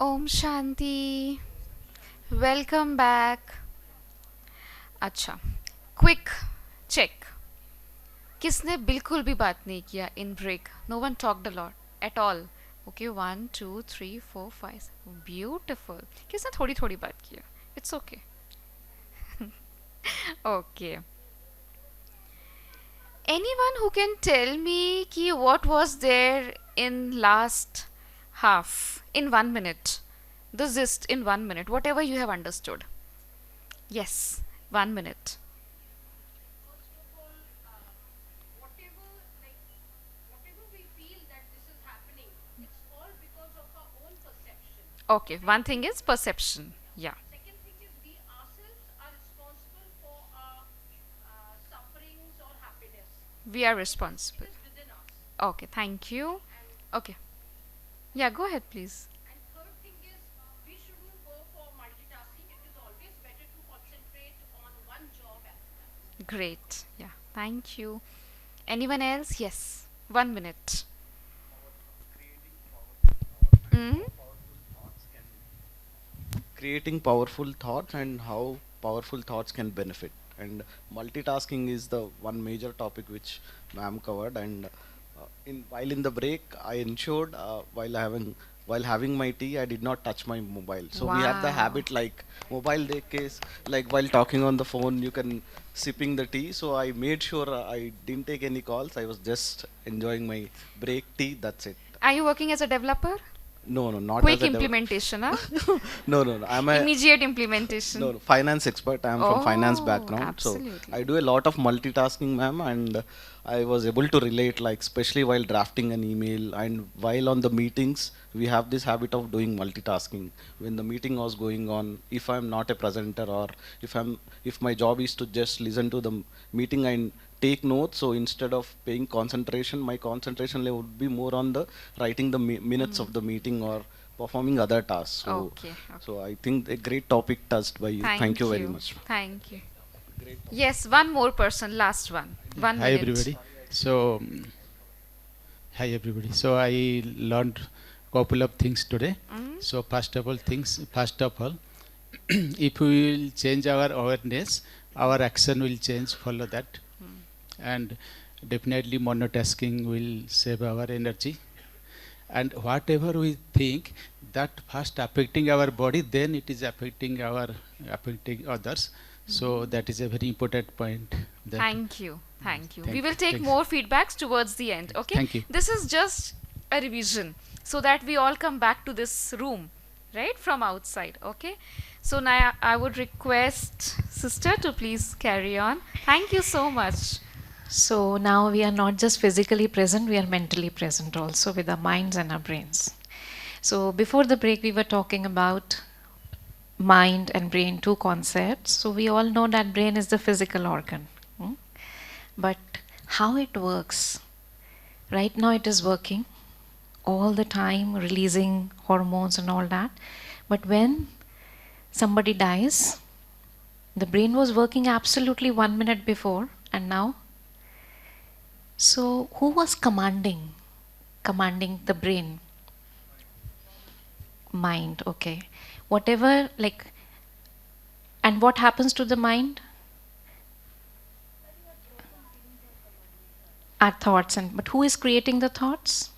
ओम Shanti. Welcome back. अच्छा, quick check. किसने बिल्कुल भी बात नहीं किया in break? No one talked a lot at all. Okay, 1 2 3 4 5. Beautiful. किसने थोड़ी थोड़ी बात किया? It's okay. Okay. Anyone who can tell me ki what was there in last half in 1 minute? The gist in 1 minute, whatever you have understood. Yes, 1 minute. Okay, one thing is perception. Yeah, we are responsible. Okay, thank you. Okay, yeah, go ahead, please. Great. Yeah, thank you. Anyone else? Yes, 1 minute. Mm? Creating powerful thoughts and how powerful thoughts can benefit. And multitasking is the one major topic which ma'am covered. And in while in the break, I ensured while having my tea, I did not touch my mobile. So we have the Wow. habit like mobile day case, like while talking on the phone, you can sipping the tea. So I made sure I didn't take any calls. I was just enjoying my break tea. That's it. Are you working as a developer? No, no, not as Quick a implementation, huh? no, no, no. Immediate No, implementation. no, finance expert. I am from finance Oh, background, so I absolutely. do a lot of multitasking, ma'am, and I was able to relate, like especially while drafting an email and while on the meetings, we have this habit of doing multitasking. When the meeting was going on, if I'm not a presenter or if my job is to just listen to the meeting and take notes, so instead of paying concentration, my concentration level would be more on the writing the minutes of the meeting or performing other tasks. So Okay, so okay. I think a great topic touched by you. Thank you Thank very you. much. Thank you. Yes, one more person, last one. One Hi minute. everybody. So, hi everybody. So I learned couple of things today. Mm? So first of all, if we will change our awareness, our action will change. Follow that, and definitely monotasking will save our energy. And whatever we think, that first affecting our body, then it is affecting others. So that is a very important point. That Thank you. Thank you. We thank will take thanks. more feedbacks towards the end. Okay? Thank you. This is just a revision so that we all come back to this room, right? From outside. Okay? So now I would request sister to please carry on. Thank you so much. So now we are not just physically present, we are mentally present also with our minds and our brains. So before the break, we were talking about mind and brain, two concepts. So we all know that brain is the physical organ. But how it works, right now it is working all the time, releasing hormones and all that. But when somebody dies, the brain was working absolutely 1 minute before, and now. So who was commanding the brain? Mind, okay. Whatever, like, and what happens to the mind? Our thoughts. And but who is creating the thoughts?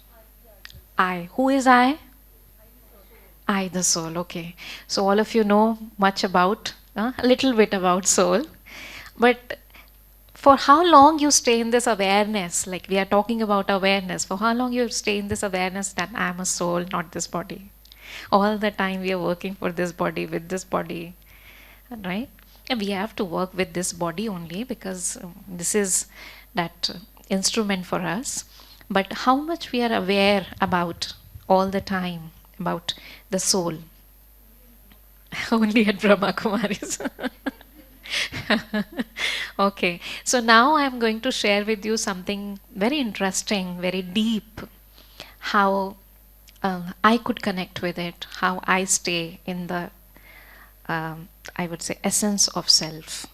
I. Who is I? I, the soul. Okay. So all of you know much about, a little bit about soul. But for how long you stay in this awareness, like we are talking about awareness, for how long you stay in this awareness that I am a soul, not this body? All the time we are working for this body, with this body, right? And we have to work with this body only because this is that instrument for us. But how much we are aware about all the time about the soul? Only at Brahma Kumaris. Okay, so now I'm going to share with you something very interesting, very deep, how I could connect with it, how I stay in the, I would say, essence of self.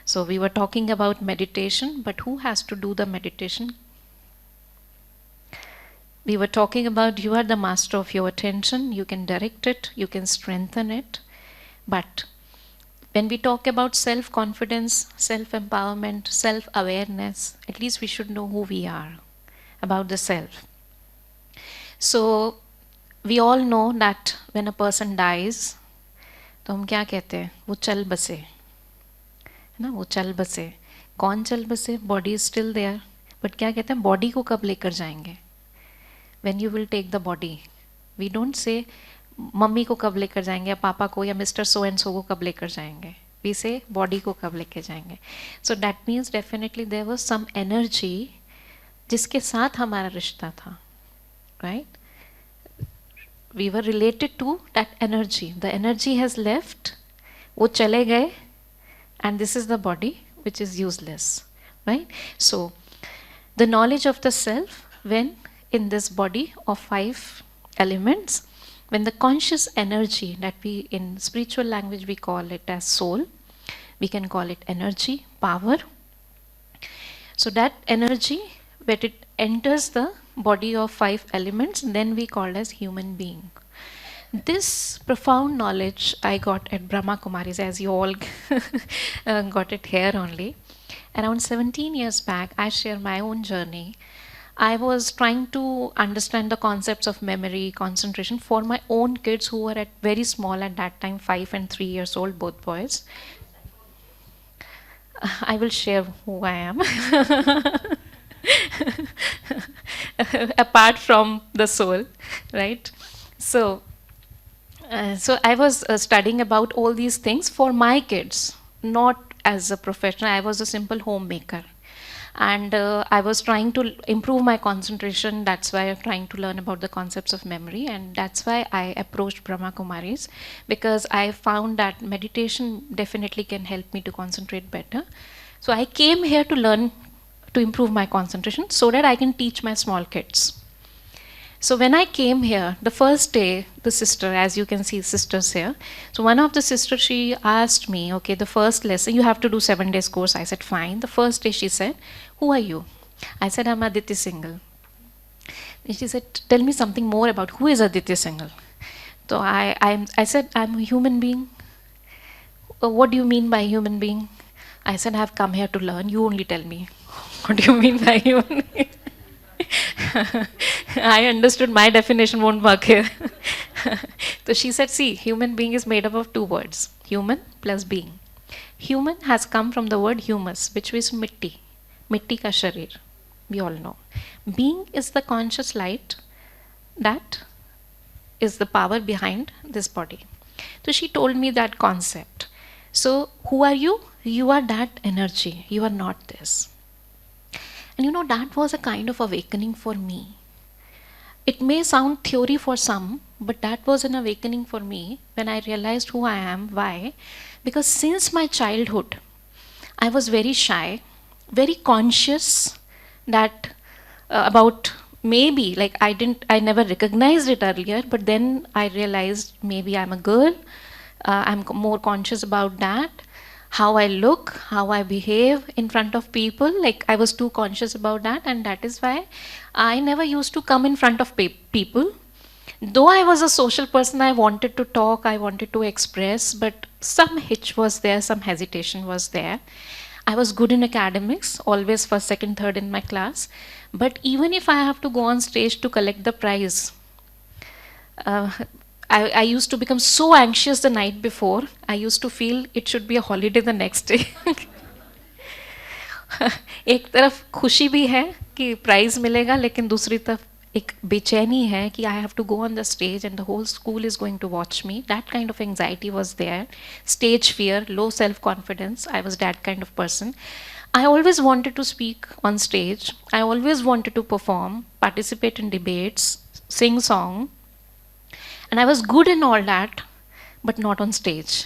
So we were talking about meditation, but who has to do the meditation? we were talking about you are the master of your attention, you can direct it, you can strengthen it. But when we talk about self-confidence, self-empowerment, self-awareness, at least we should know who we are, about the self. So we all know that when a person dies, तो हम क्या कहते हैं, वो चल बसे, है ना, वो चल बसे. कौन चल बसे? Body is still there, but क्या कहते हैं, बॉडी को कब लेकर जाएंगे? When you will take the body, we don't say mummy को कब लेकर जाएंगे, या पापा को, या मिस्टर सो एंड सो को कब लेकर जाएंगे. वी से बॉडी को कब लेकर जाएंगे. So that means definitely there was some energy जिसके साथ हमारा रिश्ता था, right. We were related to that energy. The energy has left, वो चले गए, and this is the body which is useless, right? So the knowledge of the self, when in this body of 5 elements, when the conscious energy that we in spiritual language we call it as soul, we can call it energy, power. So that energy, when it enters the body of 5 elements, then we call as human being. This profound knowledge I got at Brahma Kumaris, as you all got it here only. Around 17 years back, I share my own journey. I was trying to understand the concepts of memory, concentration for my own kids who were very small at that time, 5 and 3 years old, both boys. I will share who I am. Apart from the soul, right? So I was studying about all these things for my kids, not as a professional. I was a simple homemaker, and I was trying to improve my concentration. That's why I'm trying to learn about the concepts of memory, and that's why I approached Brahma Kumaris, because I found that meditation definitely can help me to concentrate better. So I came here to learn to improve my concentration so that I can teach my small kids. So when I came here, the first day, the sister, as you can see sisters here, so one of the sisters, she asked me, okay, the first lesson, you have to do 7 days course. I said, fine. The first day she said, who are you? I said, I'm Aditi Singhal. And she said, tell me something more about who is Aditi Singhal. So I said, I'm a human being. What do you mean by human being? I said, I have come here to learn. You only tell me. What do you mean by human being? I understood my definition won't work here. So she said, see, human being is made up of 2 words, human plus being. Human has come from the word humus, which is mitti. Mitti ka sharir. We all know. Being is the conscious light that is the power behind this body. So she told me that concept. So who are you? You are that energy. You are not this. And you know, that was a kind of awakening for me. It may sound theory for some, but that was an awakening for me when I realized who I am. Why? Because since my childhood, I was very shy, very conscious that about maybe, like I never recognized it earlier, but then I realized maybe I'm a girl. I'm more conscious about that. How I look, how I behave in front of people, like I was too conscious about that, and that is why I never used to come in front of people. Though I was a social person, I wanted to talk, I wanted to express, but some hitch was there, some hesitation was there. I was good in academics, always first, second, third in my class, but even if I have to go on stage to collect the prize, I used to become so anxious the night before. I used to feel it should be a holiday the next day. एक तरफ खुशी भी है कि prize मिलेगा, लेकिन दूसरी तरफ एक बेचैनी है कि I have to go on the stage and the whole school is going to watch me. That kind of anxiety was there. Stage fear, low self-confidence. I was that kind of person. I always wanted to speak on stage. I always wanted to perform, participate in debates, sing song. And I was good in all that, but not on stage.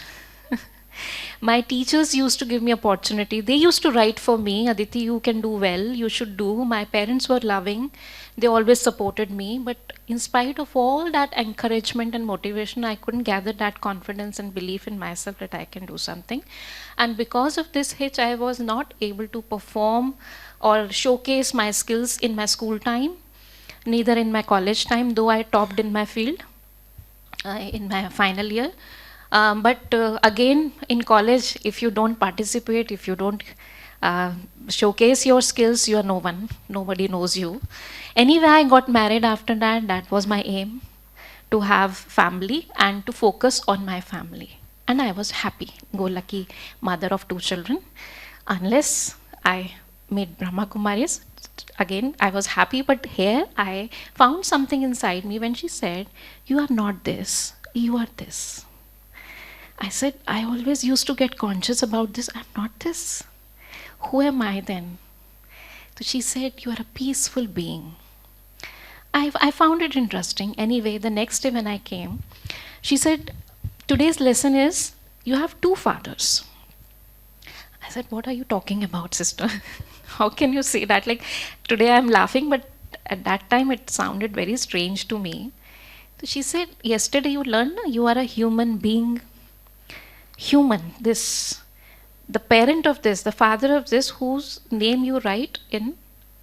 My teachers used to give me opportunity. They used to write for me, Aditi, you can do well, you should do. My parents were loving. They always supported me. But in spite of all that encouragement and motivation, I couldn't gather that confidence and belief in myself that I can do something. And because of this hitch, I was not able to perform or showcase my skills in my school time. neither in my college time, though I topped in my field in my final year. But again, in college, if you don't participate, if you don't showcase your skills, you are no one. Nobody knows you. Anyway, I got married after that. That was my aim, to have family and to focus on my family. And I was happy, go lucky mother of 2 children. Unless I met Brahma Kumaris, again I was happy, but here I found something inside me when she said, "You are not this, you are this." I said, I always used to get conscious about this. I'm not this. Who am I then? So she said, you are a peaceful being. I found it interesting. Anyway, the next day when I came, she said, today's lesson is, you have 2 fathers. I said, what are you talking about, sister? How can you say that? Like, today I'm laughing, but at that time it sounded very strange to me. So she said, yesterday you learned you are a human being. Human, this, the parent of this, the father of this, whose name you write in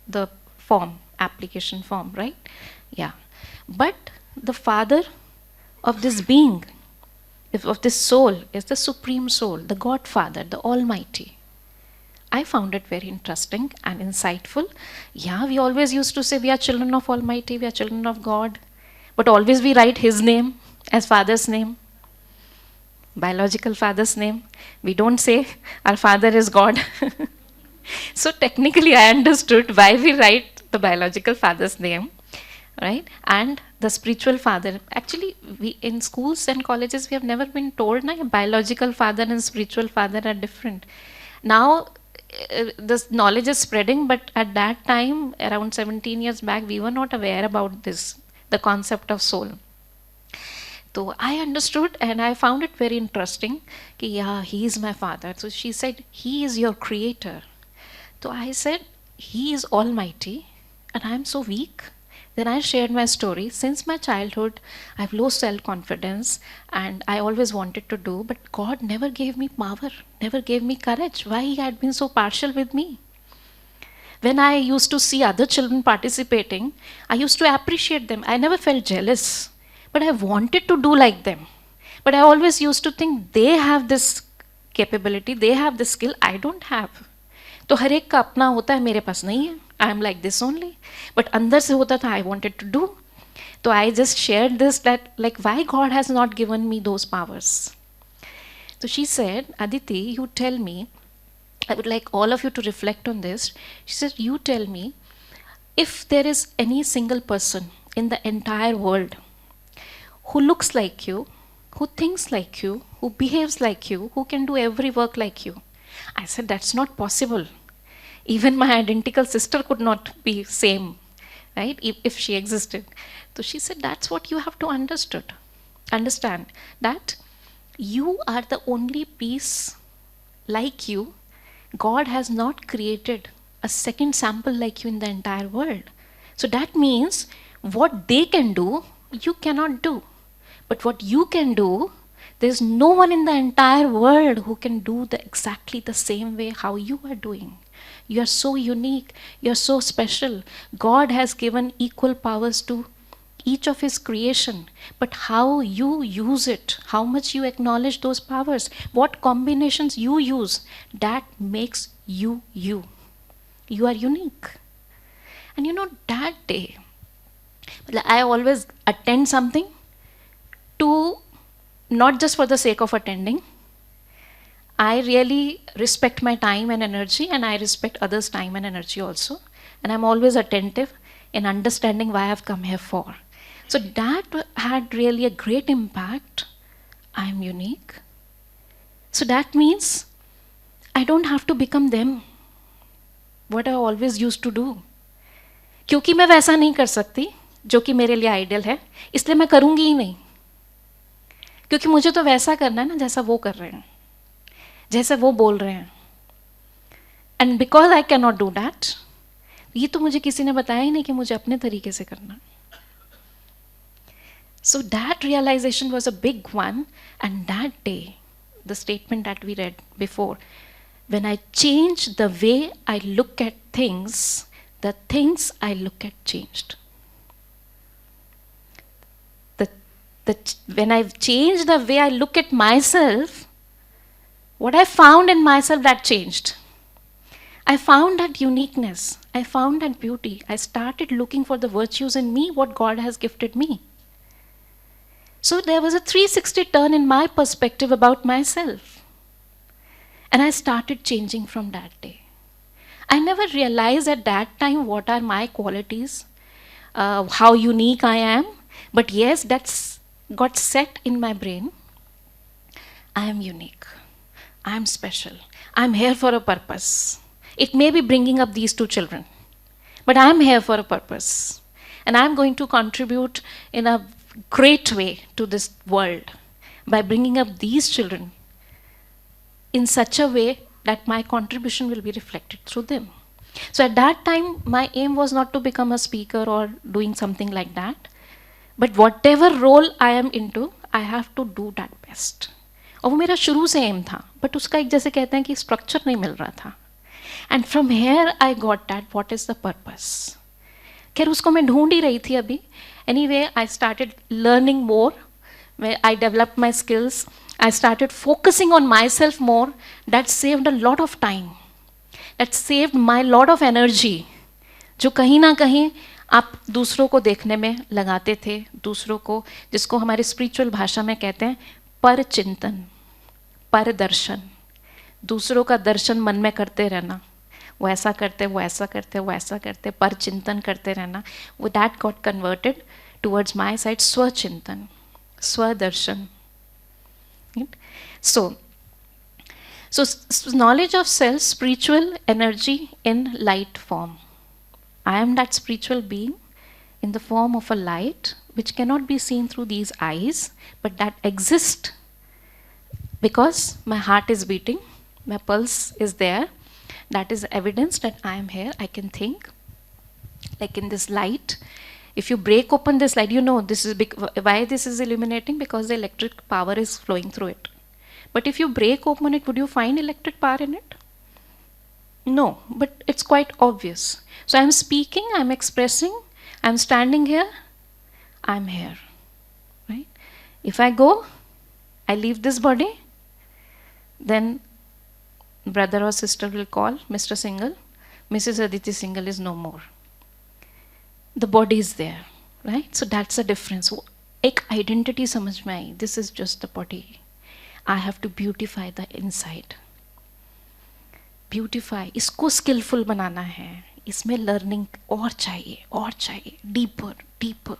the form, application form, right? Yeah. But the father of this being, of this soul, is the Supreme Soul, the Godfather, the Almighty. I found it very interesting and insightful. Yeah, we always used to say we are children of Almighty, we are children of God, but always we write His name as Father's name. Biological father's name. We don't say our father is God. So technically I understood why we write the biological father's name, right? And the spiritual father. Actually, we in schools and colleges we have never been told that biological father and spiritual father are different. Now this knowledge is spreading, but at that time, around 17 years back, we were not aware about this, the concept of soul. So I understood and I found it very interesting. Yeah, he is my father. So she said, he is your creator. So I said, he is almighty and I am so weak. Then I shared my story. Since my childhood, I have low self-confidence and I always wanted to do, but God never gave me power, never gave me courage. Why He had been so partial with me? When I used to see other children participating, I used to appreciate them. I never felt jealous. But I wanted to do like them. But I always used to think they have this capability, they have this skill, I don't have. तो हर एक का अपना होता है, मेरे पास नहीं है. I am like this only. But अंदर से होता था, I wanted to do. So I just shared this, that like why God has not given me those powers. So she said, Aditi, you tell me, I would like all of you to reflect on this. She said, you tell me, if there is any single person in the entire world who looks like you, who thinks like you, who behaves like you, who can do every work like you. I said, that's not possible. Even my identical sister could not be same, right, if she existed. So she said, that's what you have to understand, that you are the only piece like you. God has not created a second sample like you in the entire world. So that means what they can do, you cannot do. But what you can do, there's no one in the entire world who can do exactly the same way how you are doing. You are so unique, you are so special. God has given equal powers to each of His creation. But how you use it, how much you acknowledge those powers, what combinations you use, that makes you you. You are unique. And you know, that day, I always attend something to, not just for the sake of attending. I really respect my time and energy, and I respect others' time and energy also. And I'm always attentive in understanding why I've come here for. So that had really a great impact. I'm unique. So that means I don't have to become them, what I always used to do. क्योंकि मैं वैसा नहीं कर सकती जो कि मेरे लिए आइडियल है, इसलिए मैं करूँगी ही नहीं. क्योंकि मुझे तो वैसा करना है ना जैसा वो कर रहे हैं, जैसे वो बोल रहे हैं. And because I can not do that, ये तो मुझे किसी ने बताया ही नहीं कि मुझे अपने तरीके से करना. So that realization was a big one, and that day, the statement that we read before, when I changed the way I look at things, the things I look at changed. when I've changed the way I look at myself, what I found in myself, that changed. I found that uniqueness. I found that beauty. I started looking for the virtues in me, what God has gifted me. So there was a 360 turn in my perspective about myself. And I started changing from that day. I never realized at that time what are my qualities, how unique I am. But yes, that's got set in my brain. I am unique. I am special. I'm here for a purpose. It may be bringing up these 2 children, but I'm here for a purpose. And I'm going to contribute in a great way to this world by bringing up these children in such a way that my contribution will be reflected through them. So at that time, my aim was not to become a speaker or doing something like that. But whatever role I am into, I have to do that best. और वो मेरा शुरू से M था, but उसका एक जैसे कहते हैं कि स्ट्रक्चर नहीं मिल रहा था. And from here I got that what is the purpose. खैर उसको मैं ढूंढ ही रही थी अभी. Anyway I started learning more. I developed my skills. I started focusing on myself more. That saved a lot of time. That saved my lot of energy. जो कहीं ना कहीं आप दूसरों को देखने में लगाते थे, दूसरों को, जिसको हमारे स्पिरिचुअल भाषा में कहते हैं पर चिंतन, पर दर्शन. दूसरों का दर्शन मन में करते रहना, वो ऐसा करते, वो ऐसा करते, वो ऐसा करते, पर चिंतन करते रहना. वो that got converted towards my side स्वचिंतन, स्वदर्शन. So knowledge of self, spiritual energy in light form. I am that spiritual being in the form of a light which cannot be seen through these eyes, but that exists because my heart is beating, my pulse is there. That is evidence that I am here. I can think. Like in this light, if you break open this light, you know this is why this is illuminating, because the electric power is flowing through it. But if you break open it, would you find electric power in it? No, but it's quite obvious. So I'm speaking, I'm expressing, I'm standing here, I'm here, right? If I go, I leave this body, then brother or sister will call Mr. Singhal, Mrs. Aditi Singhal is no more. The body is there, right? So that's the difference. एक identity समझ में आई. This is just the body. I have to beautify the inside. Beautify. इसको skillful बनाना है. इसमें learning और चाहिए, deeper, deeper.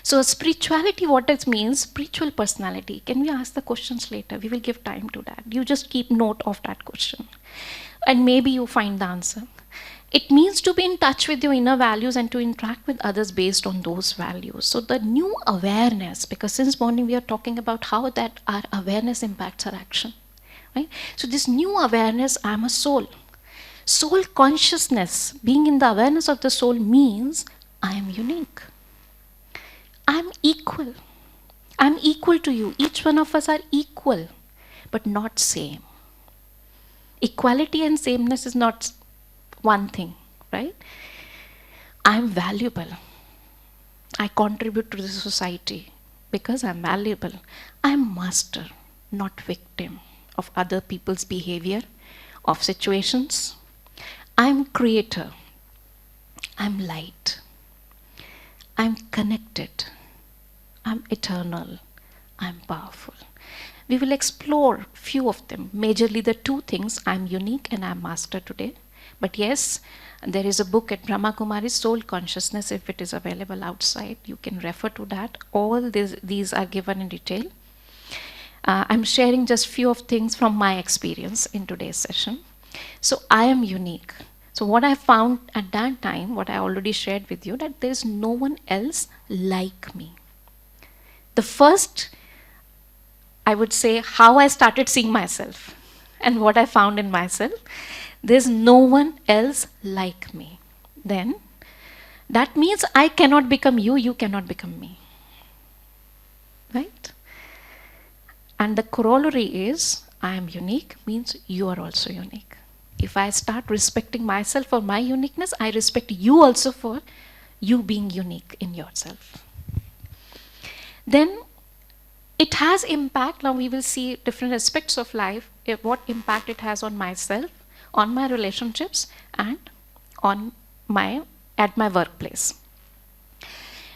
So spirituality, what it means, spiritual personality. Can we ask the questions later? We will give time to that. You just keep note of that question. And maybe you find the answer. It means to be in touch with your inner values and to interact with others based on those values. So the new awareness, because since morning we are talking about how that our awareness impacts our action, right? So this new awareness, I am a soul. Soul consciousness, being in the awareness of the soul means I am unique. I am equal. I am equal to you. Each one of us are equal, but not same. Equality and sameness is not one thing, right? I am valuable. I contribute to the society because I am valuable. I am master, not victim of other people's behavior, of situations. I am creator. I am light. I am connected. I am eternal. I am powerful. We will explore few of them. Majorly the 2 things, I am unique and I am master today. But yes, there is a book at Brahma Kumari's Soul Consciousness. If it is available outside, you can refer to that. All these are given in detail. I'm sharing just few of things from my experience in today's session. So I am unique. So what I found at that time, what I already shared with you, that there is no one else like me. The first, I would say, how I started seeing myself and what I found in myself, there's no one else like me. Then that means I cannot become you, you cannot become me. Right? And the corollary is I am unique means you are also unique. If I start respecting myself for my uniqueness, I respect you also for you being unique in yourself. then it has impact. Now we will see different aspects of life, what impact it has on myself, on my relationships, and on my at my workplace.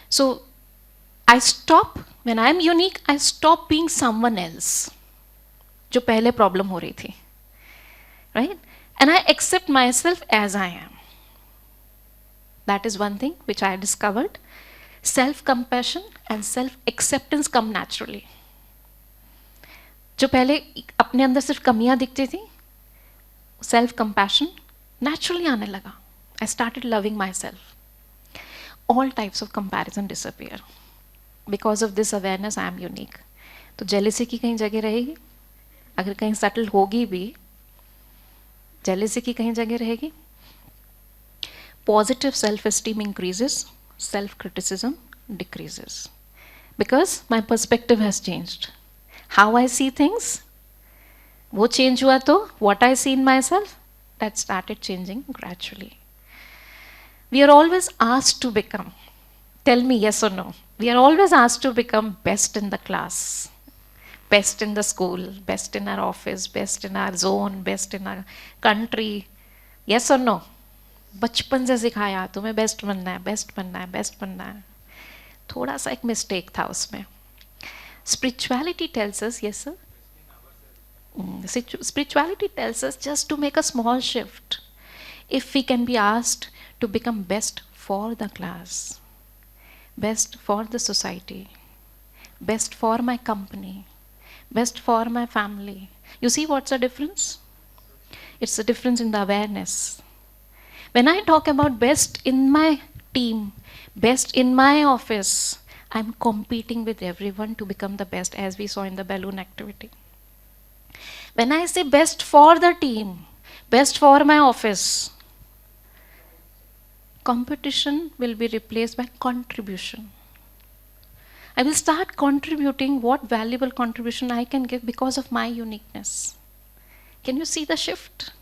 So I stop, when I am unique, I stop being someone else, जो पहले problem हो रही थी, right? And I accept myself as I am. That is one thing which I discovered. Self-compassion and self-acceptance come naturally. जो पहले अपने अंदर सिर्फ कमियां दिखती थी, self-compassion naturally आने लगा. I started loving myself. All types of comparison disappear. Because of this awareness, I am unique. तो jealousy की कहीं जगह रहेगी, अगर कहीं settle होगी भी, jealousy की कहीं जगह रहेगी. Positive self-esteem increases, self-criticism decreases. Because my perspective has changed. How I see things, वो change हुआ तो what I see in myself, that started changing gradually. We are always asked to become, tell me yes or no, we are always asked to become best in the class, best in the school, best in our office, best in our zone, best in our country. Yes or no? बचपन से सिखाया तुम्हें best बनना है, best बनना है, best बनना है. थोड़ा सा एक मिस्टेक था उसमें. Spirituality tells us, yes sir? Spirituality tells us just to make a small shift. If we can be asked to become best for the class, best for the society, best for my company, best for my family. You see what's the difference? It's the difference in the awareness. When I talk about best in my team, best in my office, I'm competing with everyone to become the best, as we saw in the balloon activity. When I say best for the team, best for my office, competition will be replaced by contribution. I will start contributing what valuable contribution I can give because of my uniqueness. Can you see the shift?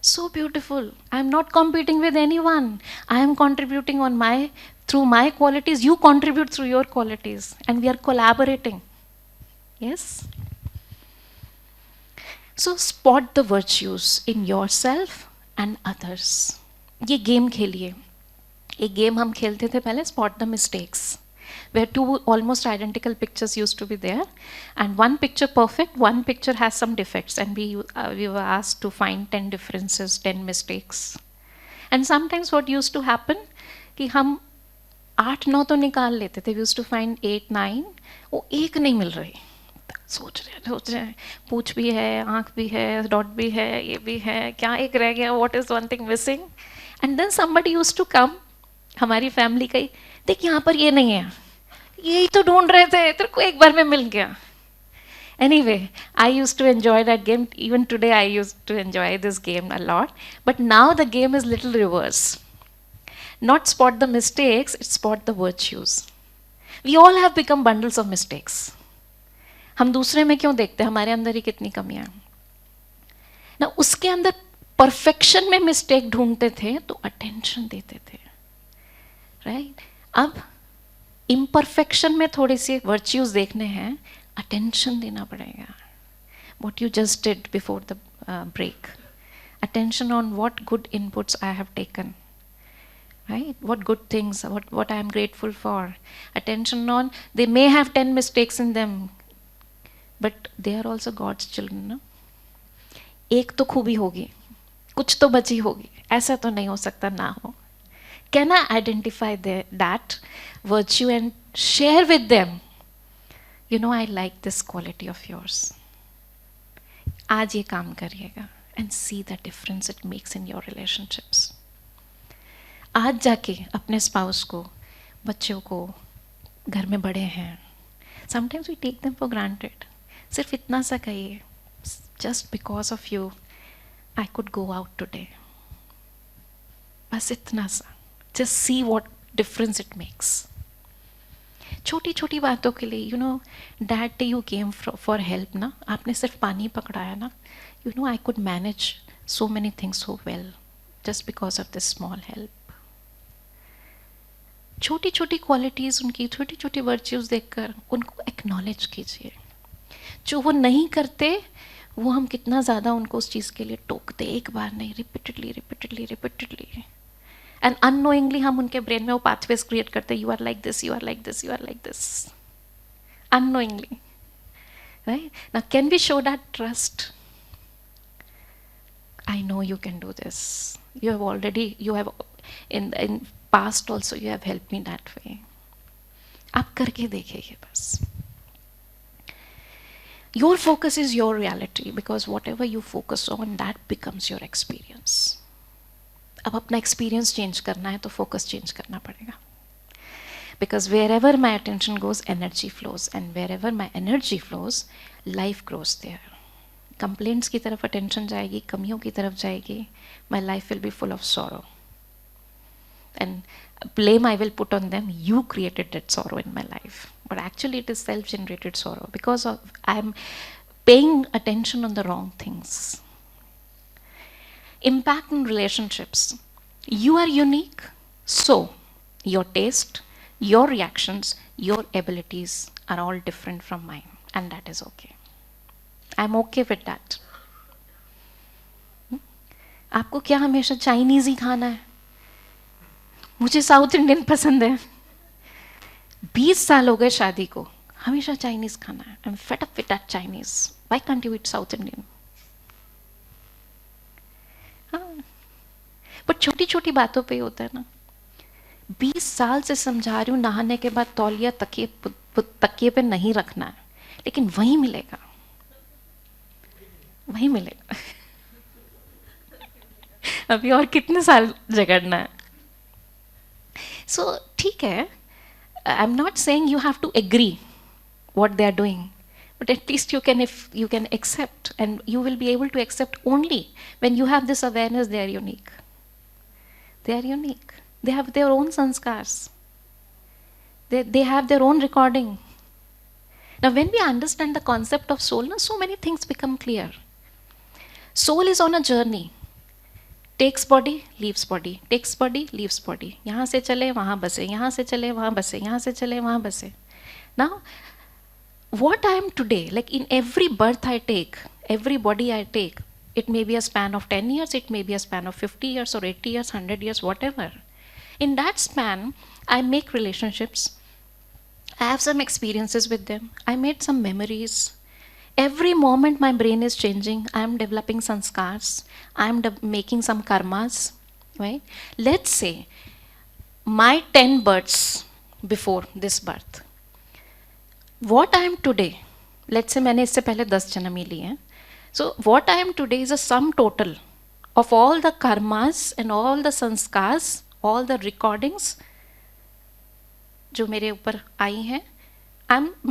So beautiful. I am not competing with anyone. I am contributing through my qualities. You contribute through your qualities. And we are collaborating. Yes? So spot the virtues in yourself and others. ये game खेलिए. एक game हम खेलते थे पहले, spot the mistakes, where two almost identical pictures used to be there, and one picture perfect, one picture has some defects, and we were asked to find 10 differences, 10 mistakes. And sometimes what used to happen कि हम 8-9 तो निकाल लेते थे, we used to find 8-9, वो एक नहीं मिल रही. सोच रहे हैं, पूछ भी है, आँख भी है, डॉट भी है, ये भी है, क्या एक रह गया, what is one thing missing? And then somebody used to come, हमारी फैमिली कही, देख यहाँ पर ये नहीं है, यही तो ढूंढ रहे थे, तेरे को एक बार में मिल गया. Anyway, I used to enjoy that game. Even today I used to enjoy this game a lot. But now the game is little reverse. Not spot the mistakes, it's spot the virtues. We all have become bundles of mistakes. हम दूसरे में क्यों देखते हैं, हमारे अंदर ही कितनी कमियां ना. उसके अंदर परफेक्शन में मिस्टेक ढूंढते थे तो अटेंशन देते थे, राइट? अब इम्परफेक्शन में थोड़ी सी वर्च्यूज देखने हैं, अटेंशन देना पड़ेगा. What you just did before the break, attention on what good inputs I have taken, right? What good things, what I am grateful for. Attention on, they may have 10 mistakes in them, but they are also God's children. No? एक तो खूबी होगी, कुछ तो बची होगी, ऐसा तो नहीं हो सकता ना हो. Can I identify that virtue and share with them? You know, I like this quality of yours. आज ये काम करिएगा and see the difference it makes in your relationships. आज जाके अपने स्पाउस को, बच्चों को, घर में बड़े हैं, sometimes we take them for granted, सिर्फ इतना सा कहिए, just because of you I could go out today. बस इतना सा, just see what difference it makes. छोटी छोटी बातों के लिए, you know, dad you came for help ना, आपने सिर्फ पानी पकड़ाया ना, you know, I could manage so many things so well just because of this small help. छोटी छोटी क्वालिटीज़ उनकी, छोटी छोटी वर्च्यूज़ देखकर उनको एक्नॉलेज कीजिए. जो वो नहीं करते वो हम कितना ज़्यादा उनको उस चीज़ के लिए टोकते, एक बार नहीं, repeatedly repeatedly repeatedly, and unknowingly हम उनके ब्रेन में वो पाथवेज क्रिएट करते, you are like this, you are like this, you are like this, unknowingly, right? Now can we show that trust? I know you can do this. You have in past also you have helped me that way. आप करके देखिए बस. Your focus is your reality, because whatever you focus on, that becomes your experience. अब अपना experience change करना है तो focus change करना पड़ेगा. Because wherever my attention goes, energy flows, and wherever my energy flows, life grows there. Complaints की तरफ attention जाएगी, कमियों की तरफ जाएगी, my life will be full of sorrow. And blame I will put on them, you created that sorrow in my life. But actually it is self-generated sorrow, because I am paying attention on the wrong things. Impact in relationships. You are unique, so your taste, your reactions, your abilities are all different from mine, and that is okay. I'm okay with that. आपको क्या हमेशा Chinese ही खाना है? मुझे south Indian पसंद है. 20 साल हो गए शादी को, हमेशा चाइनीज खाना है. I'm fed up with that Chinese. Why can't you eat South Indian? But छोटी छोटी बातों पे ही होता है ना. 20 साल से समझा रही हूँ, नहाने के बाद तौलिया तकिए पे नहीं रखना है, लेकिन वही मिलेगा, वही मिलेगा. अभी और कितने साल झगड़ना है? सो ठीक है, I am not saying you have to agree what they are doing, but at least if you can accept, and you will be able to accept only when you have this awareness they are unique. They are unique. They have their own sanskars. They have their own recording. Now when we understand the concept of soul, so many things become clear. Soul is on a journey. Takes body, leaves body, takes body, leaves body. यहाँ से चले वहाँ बसे, यहाँ से चले वहाँ बसे, यहाँ से चले वहाँ बसे. Now what I am today, like in every birth I take, every body I take, it may be a span of 10 years, it may be a span of 50 years or 80 years, 100 years, whatever. In that span, I make relationships, I have some experiences with them, I made some memories. Every moment my brain is changing, I am developing sanskars, I am making some karmas, right? Let's say my 10 births before this birth, what I am today, let's say मैंने इससे पहले 10 जन्म ही लिए हैं. So what I am today is a sum total of all the karmas and all the sanskars, all the recordings जो मेरे ऊपर आई हैं.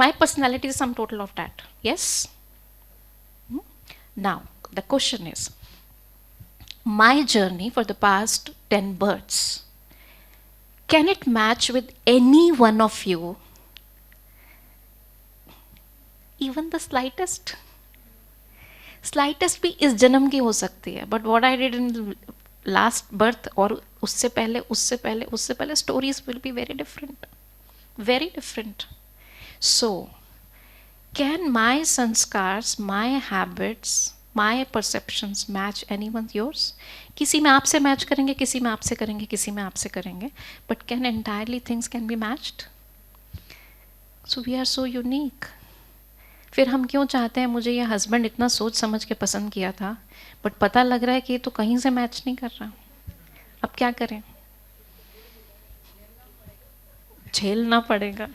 My personality is sum total of that. Yes? Now the question is, my journey for the past 10 births, can it match with any one of you? Even the slightest भी इस जन्म की हो सकती है. But what I did in last birth और उससे पहले stories will be very different. So can my संस्कार्स, my habits, my perceptions match anyone yours? किसी में आपसे मैच करेंगे, किसी में आपसे करेंगे, किसी में आपसे करेंगे, but can entirely things can be matched? So we are so unique. फिर हम क्यों चाहते हैं, मुझे ये हस्बैंड इतना सोच समझ के पसंद किया था, बट पता लग रहा है कि ये तो कहीं से मैच नहीं कर रहा, अब क्या करें? झेलना पड़ेगा.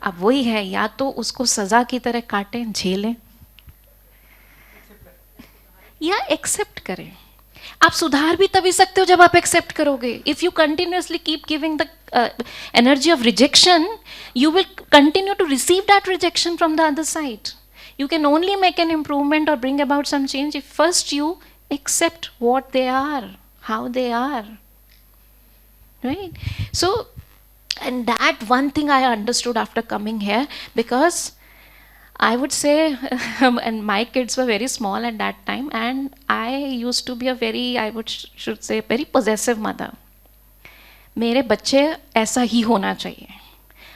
अब वही है, या तो उसको सजा की तरह काटें, झेलें, या एक्सेप्ट करें. आप सुधार भी तभी सकते हो जब आप एक्सेप्ट करोगे. If you continuously keep giving the energy of rejection, you will continue to receive that rejection from the other side. You can only make an improvement or bring about some change if first you accept what they are, how they are, right? So, and that one thing I understood after coming here, because I would say, and my kids were very small at that time, and I used to be a very, should say, very possessive mother. मेरे बच्चे ऐसा ही होना चाहिए.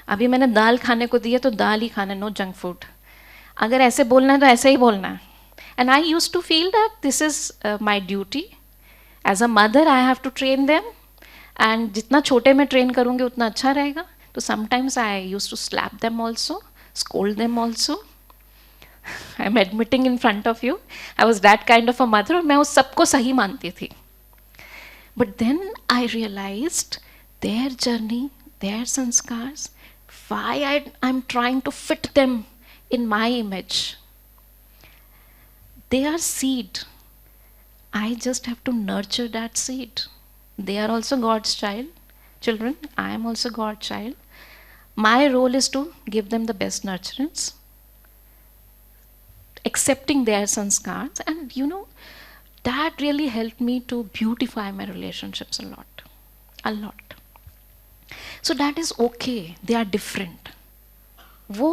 अभी मैंने दाल खाने को दी है तो दाल ही खाना, नो जंक फूड. अगर ऐसे बोलना है तो ऐसे ही बोलना है. And I use to feel that this is my duty. As a mother I have to train them, and जितना छोटे में ट्रेन करूँगी उतना अच्छा रहेगा. तो sometimes I use to slap them also, scold them also. I am admitting in front of you, I was that kind of a mother. और मैं उस सबको सही मानती थी. But then I realized their journey, their sanskars, why I'm trying to fit them in my image. They are seed. I just have to nurture that seed. They are also God's children. I am also God's child. My role is to give them the best nurturance, accepting their sanskars, and that really helped me to beautify my relationships a lot. A lot. So that is okay. They are different. वो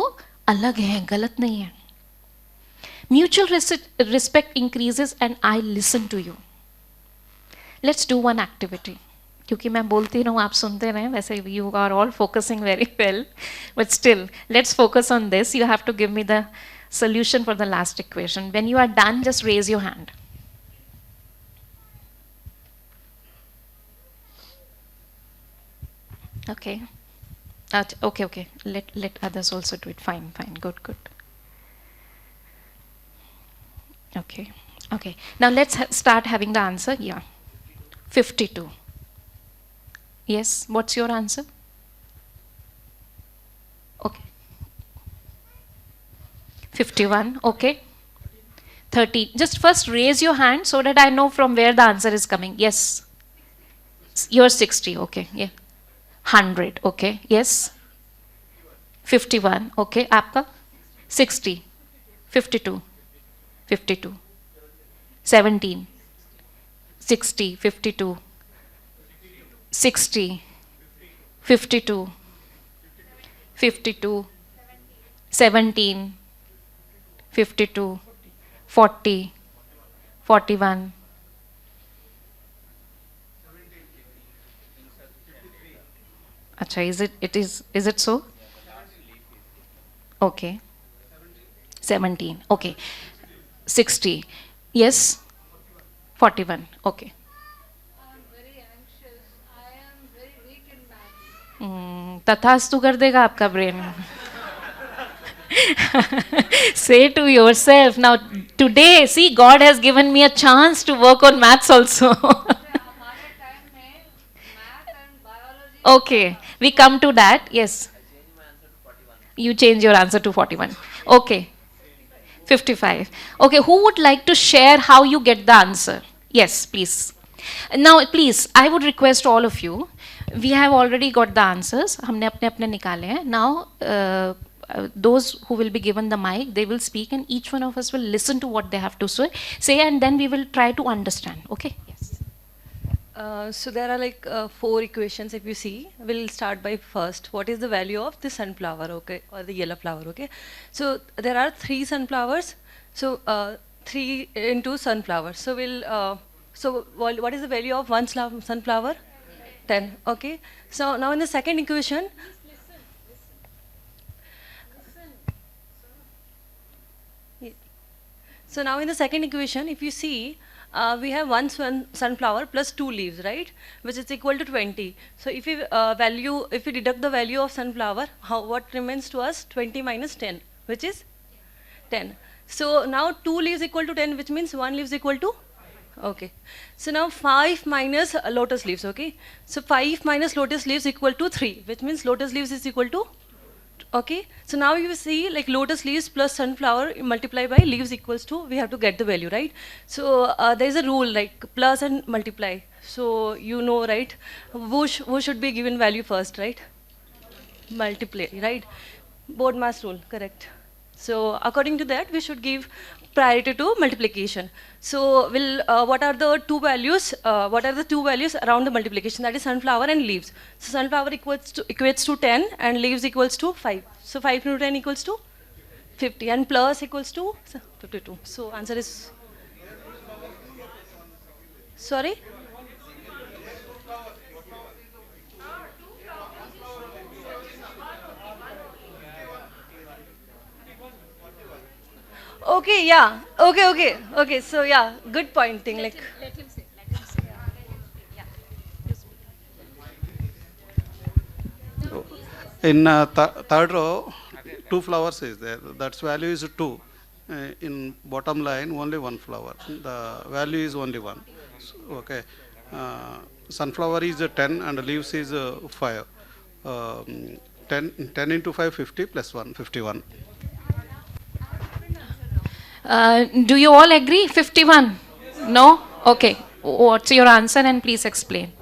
अलग हैं, गलत नहीं है. Mutual respect increases and I listen to you. Let's do one activity. क्योंकि मैं बोलती रहूँ, आप सुनते रहें. वैसे you are all focusing very well. But still, let's focus on this. You have to give me the solution for the last equation. When you are done, just raise your hand. Okay. Okay. Let others also do it. Fine. Good. Okay. Now let's start having the answer. Yeah. 52. Yes. What's your answer? Okay. 51. Okay. 30. Just first raise your hand so that I know from where the answer is coming. Yes. You're 60. Okay. Yeah. 100. Okay. Yes. 51. Okay. आपका 60. 52. 17. 60. 52. 60. 52. 17. 52. 40. 41. Acha, is it so? Okay. 17. Okay. 60. Yes. 41. Okay. I'm very anxious. I am very weak in maths. तथास्तु कर देगा आपका brain. Say to yourself, now today, see, God has given me a chance to work on maths also. हमारे time में math and biology. Okay, we come to that. Yes. You change your answer to 41. Okay. 55. Okay, who would like to share how you get the answer? Yes, please. Now, please, I would request all of you. We have already got the answers. हमने अपने निकाले हैं. Now, those who will be given the mic, they will speak, and each one of us will listen to what they have to say, and then we will try to understand. Okay? Yes. So there are like 4 equations. If you see, we'll start by first. What is the value of the sunflower, okay, or the yellow flower, okay? So there are 3 sunflowers. So 3 into sunflower. So what is the value of one sunflower? 10. Okay. So now in the second equation. So now in the second equation, if you see, we have one sunflower plus 2 leaves, right? Which is equal to 20. So if we deduct the value of sunflower, what remains to us? 20 minus 10, which is 10. So now 2 leaves equal to 10, which means 1 leaf is equal to? Okay. So now 5 minus lotus leaves, okay? So 5 minus lotus leaves equal to 3, which means lotus leaves is equal to? Okay, so now you see like lotus leaves plus sunflower multiply by leaves equals to, we have to get the value, right? So there is a rule like plus and multiply. So you know, right? Who should be given value first, right? Multiply, right? Bodmas rule, correct. So according to that, we should give priority to multiplication. So what are the two values? What are the two values around the multiplication? That is sunflower and leaves. So sunflower equates to 10 and leaves equals to 5. So 5 into 10 equals to 50 and plus equals to 52. So answer is, sorry? Okay, yeah. Okay. So yeah, good point thing. Like, In third row, two flowers is there. That's value is 2. In bottom line, only one flower. The value is only 1. So, okay. Sunflower is 10 and leaves is 5. 10 into 5, 50 plus 1, 51. Do you all agree? 51? No? Okay. What's your answer and please explain.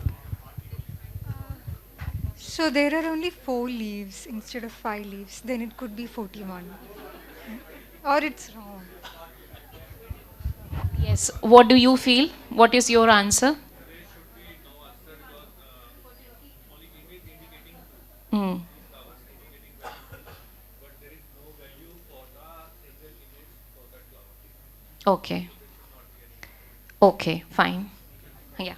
So there are only 4 leaves instead of 5 leaves. Then it could be 41. Or it's wrong. Yes. What do you feel? What is your answer? Hmm. Okay. Okay, fine. Yeah.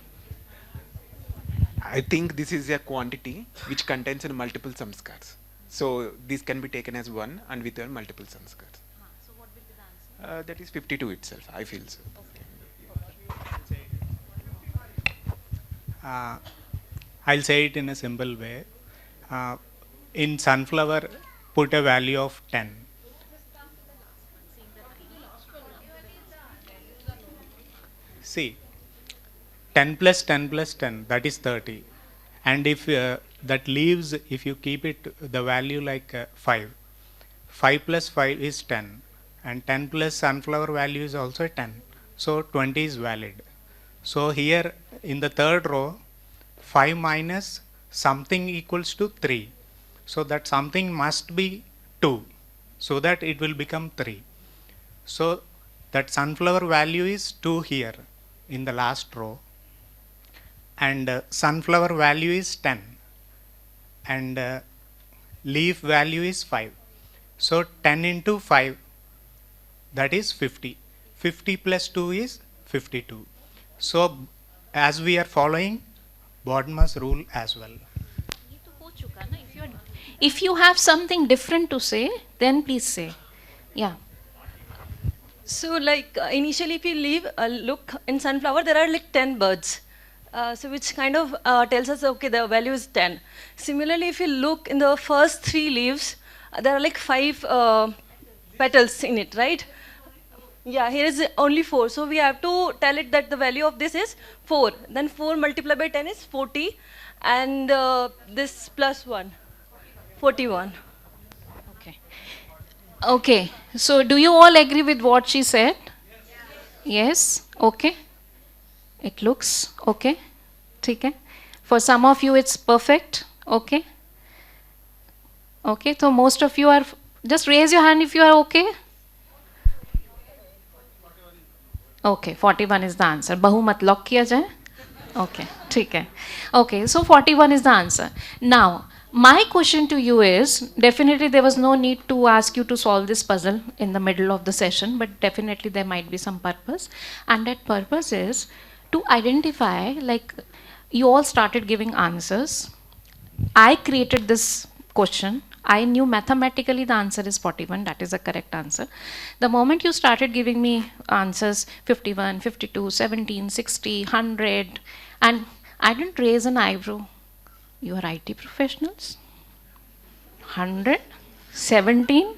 I think this is a quantity which contains in multiple samskars. So this can be taken as one and with multiple samskars. So what will be the answer? That is 52 itself, I feel so. I'll say it in a simple way. In sunflower, put a value of 10. See, 10 plus 10 plus 10, that is 30. And if that leaves, if you keep it the value like 5, 5 plus 5 is 10. And 10 plus sunflower value is also 10. So 20 is valid. So here in the third row, 5 minus something equals to 3. So that something must be 2. So that it will become 3. So that sunflower value is 2 here in the last row. And sunflower value is 10. And leaf value is 5. So 10 into 5, that is 50. 50 plus 2 is 52. So as we are following Bodmer's rule as well. If you have something different to say, then please say. Yeah. so like initially, if you leave look in sunflower, there are like 10 birds. So which kind of tells us, okay, the value is 10. Similarly, if you look in the first 3 leaves, there are like 5 petals in it, right? Yeah, here is only 4. So we have to tell it that the value of this is 4. Then 4 multiplied by 10 is 40. And this plus 1, 41. Okay. Okay. So do you all agree with what she said? Yes. Okay. It looks okay. Okay. For some of you, it's perfect. Okay. Okay. So most of you are. Just raise your hand if you are okay. Okay. 41 is the answer. बहुमत lock किया जाए. Okay. ठीक है. Okay. So 41 is the answer. Now, my question to you is, definitely there was no need to ask you to solve this puzzle in the middle of the session, but definitely there might be some purpose. And that purpose is to identify, like, you all started giving answers. I created this question. I knew mathematically the answer is 41. That is the correct answer. The moment you started giving me answers 51, 52, 17, 60, 100, and I didn't raise an eyebrow. You are IT professionals? 100, 17,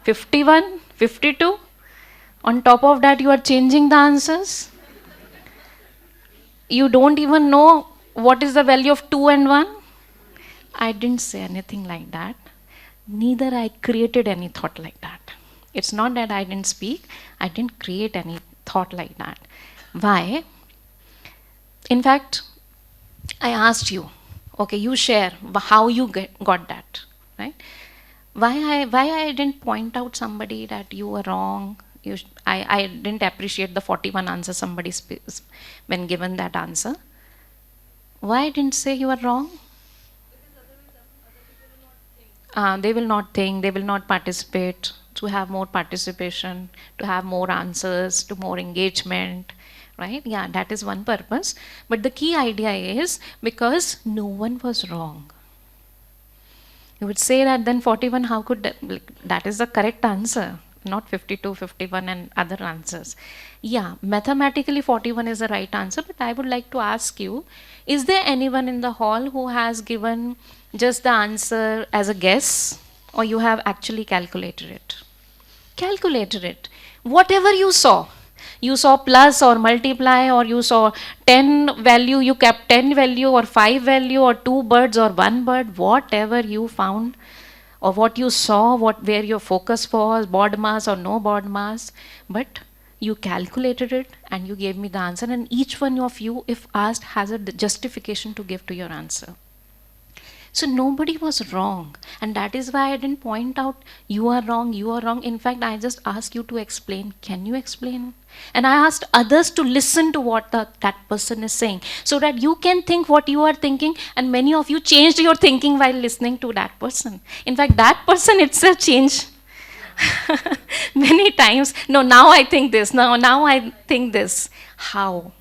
51, 52. On top of that, you are changing the answers. You don't even know what is the value of 2 and 1. I didn't say anything like that. Neither I created any thought like that. It's not that I didn't speak. I didn't create any thought like that. Why? In fact, I asked you, okay, you share how you got that, right? Why I didn't point out somebody that you were wrong. I didn't appreciate the 41 answer somebody when given that answer. Why I didn't say you are wrong? They will not think, they will not participate, to have more participation, to have more answers, to more engagement, right? Yeah, that is one purpose. But the key idea is because no one was wrong. You would say that then 41, how could that is the correct answer, not 52, 51 and other answers. Yeah, mathematically 41 is the right answer, but I would like to ask you, is there anyone in the hall who has given just the answer as a guess, or you have actually calculated it? Calculated it. Whatever you saw plus or multiply, or you saw 10 value, you kept 10 value or 5 value or 2 birds or 1 bird, whatever you found or what you saw, where your focus was, board mass or no board mass, but you calculated it and you gave me the answer, and each one of you, if asked, has a justification to give to your answer. So nobody was wrong, and that is why I didn't point out you are wrong, you are wrong. In fact, I just asked you to explain. Can you explain? And I asked others to listen to what that person is saying, so that you can think what you are thinking, and many of you changed your thinking while listening to that person. In fact, that person itself changed many times. No, now I think this, now I think this. How?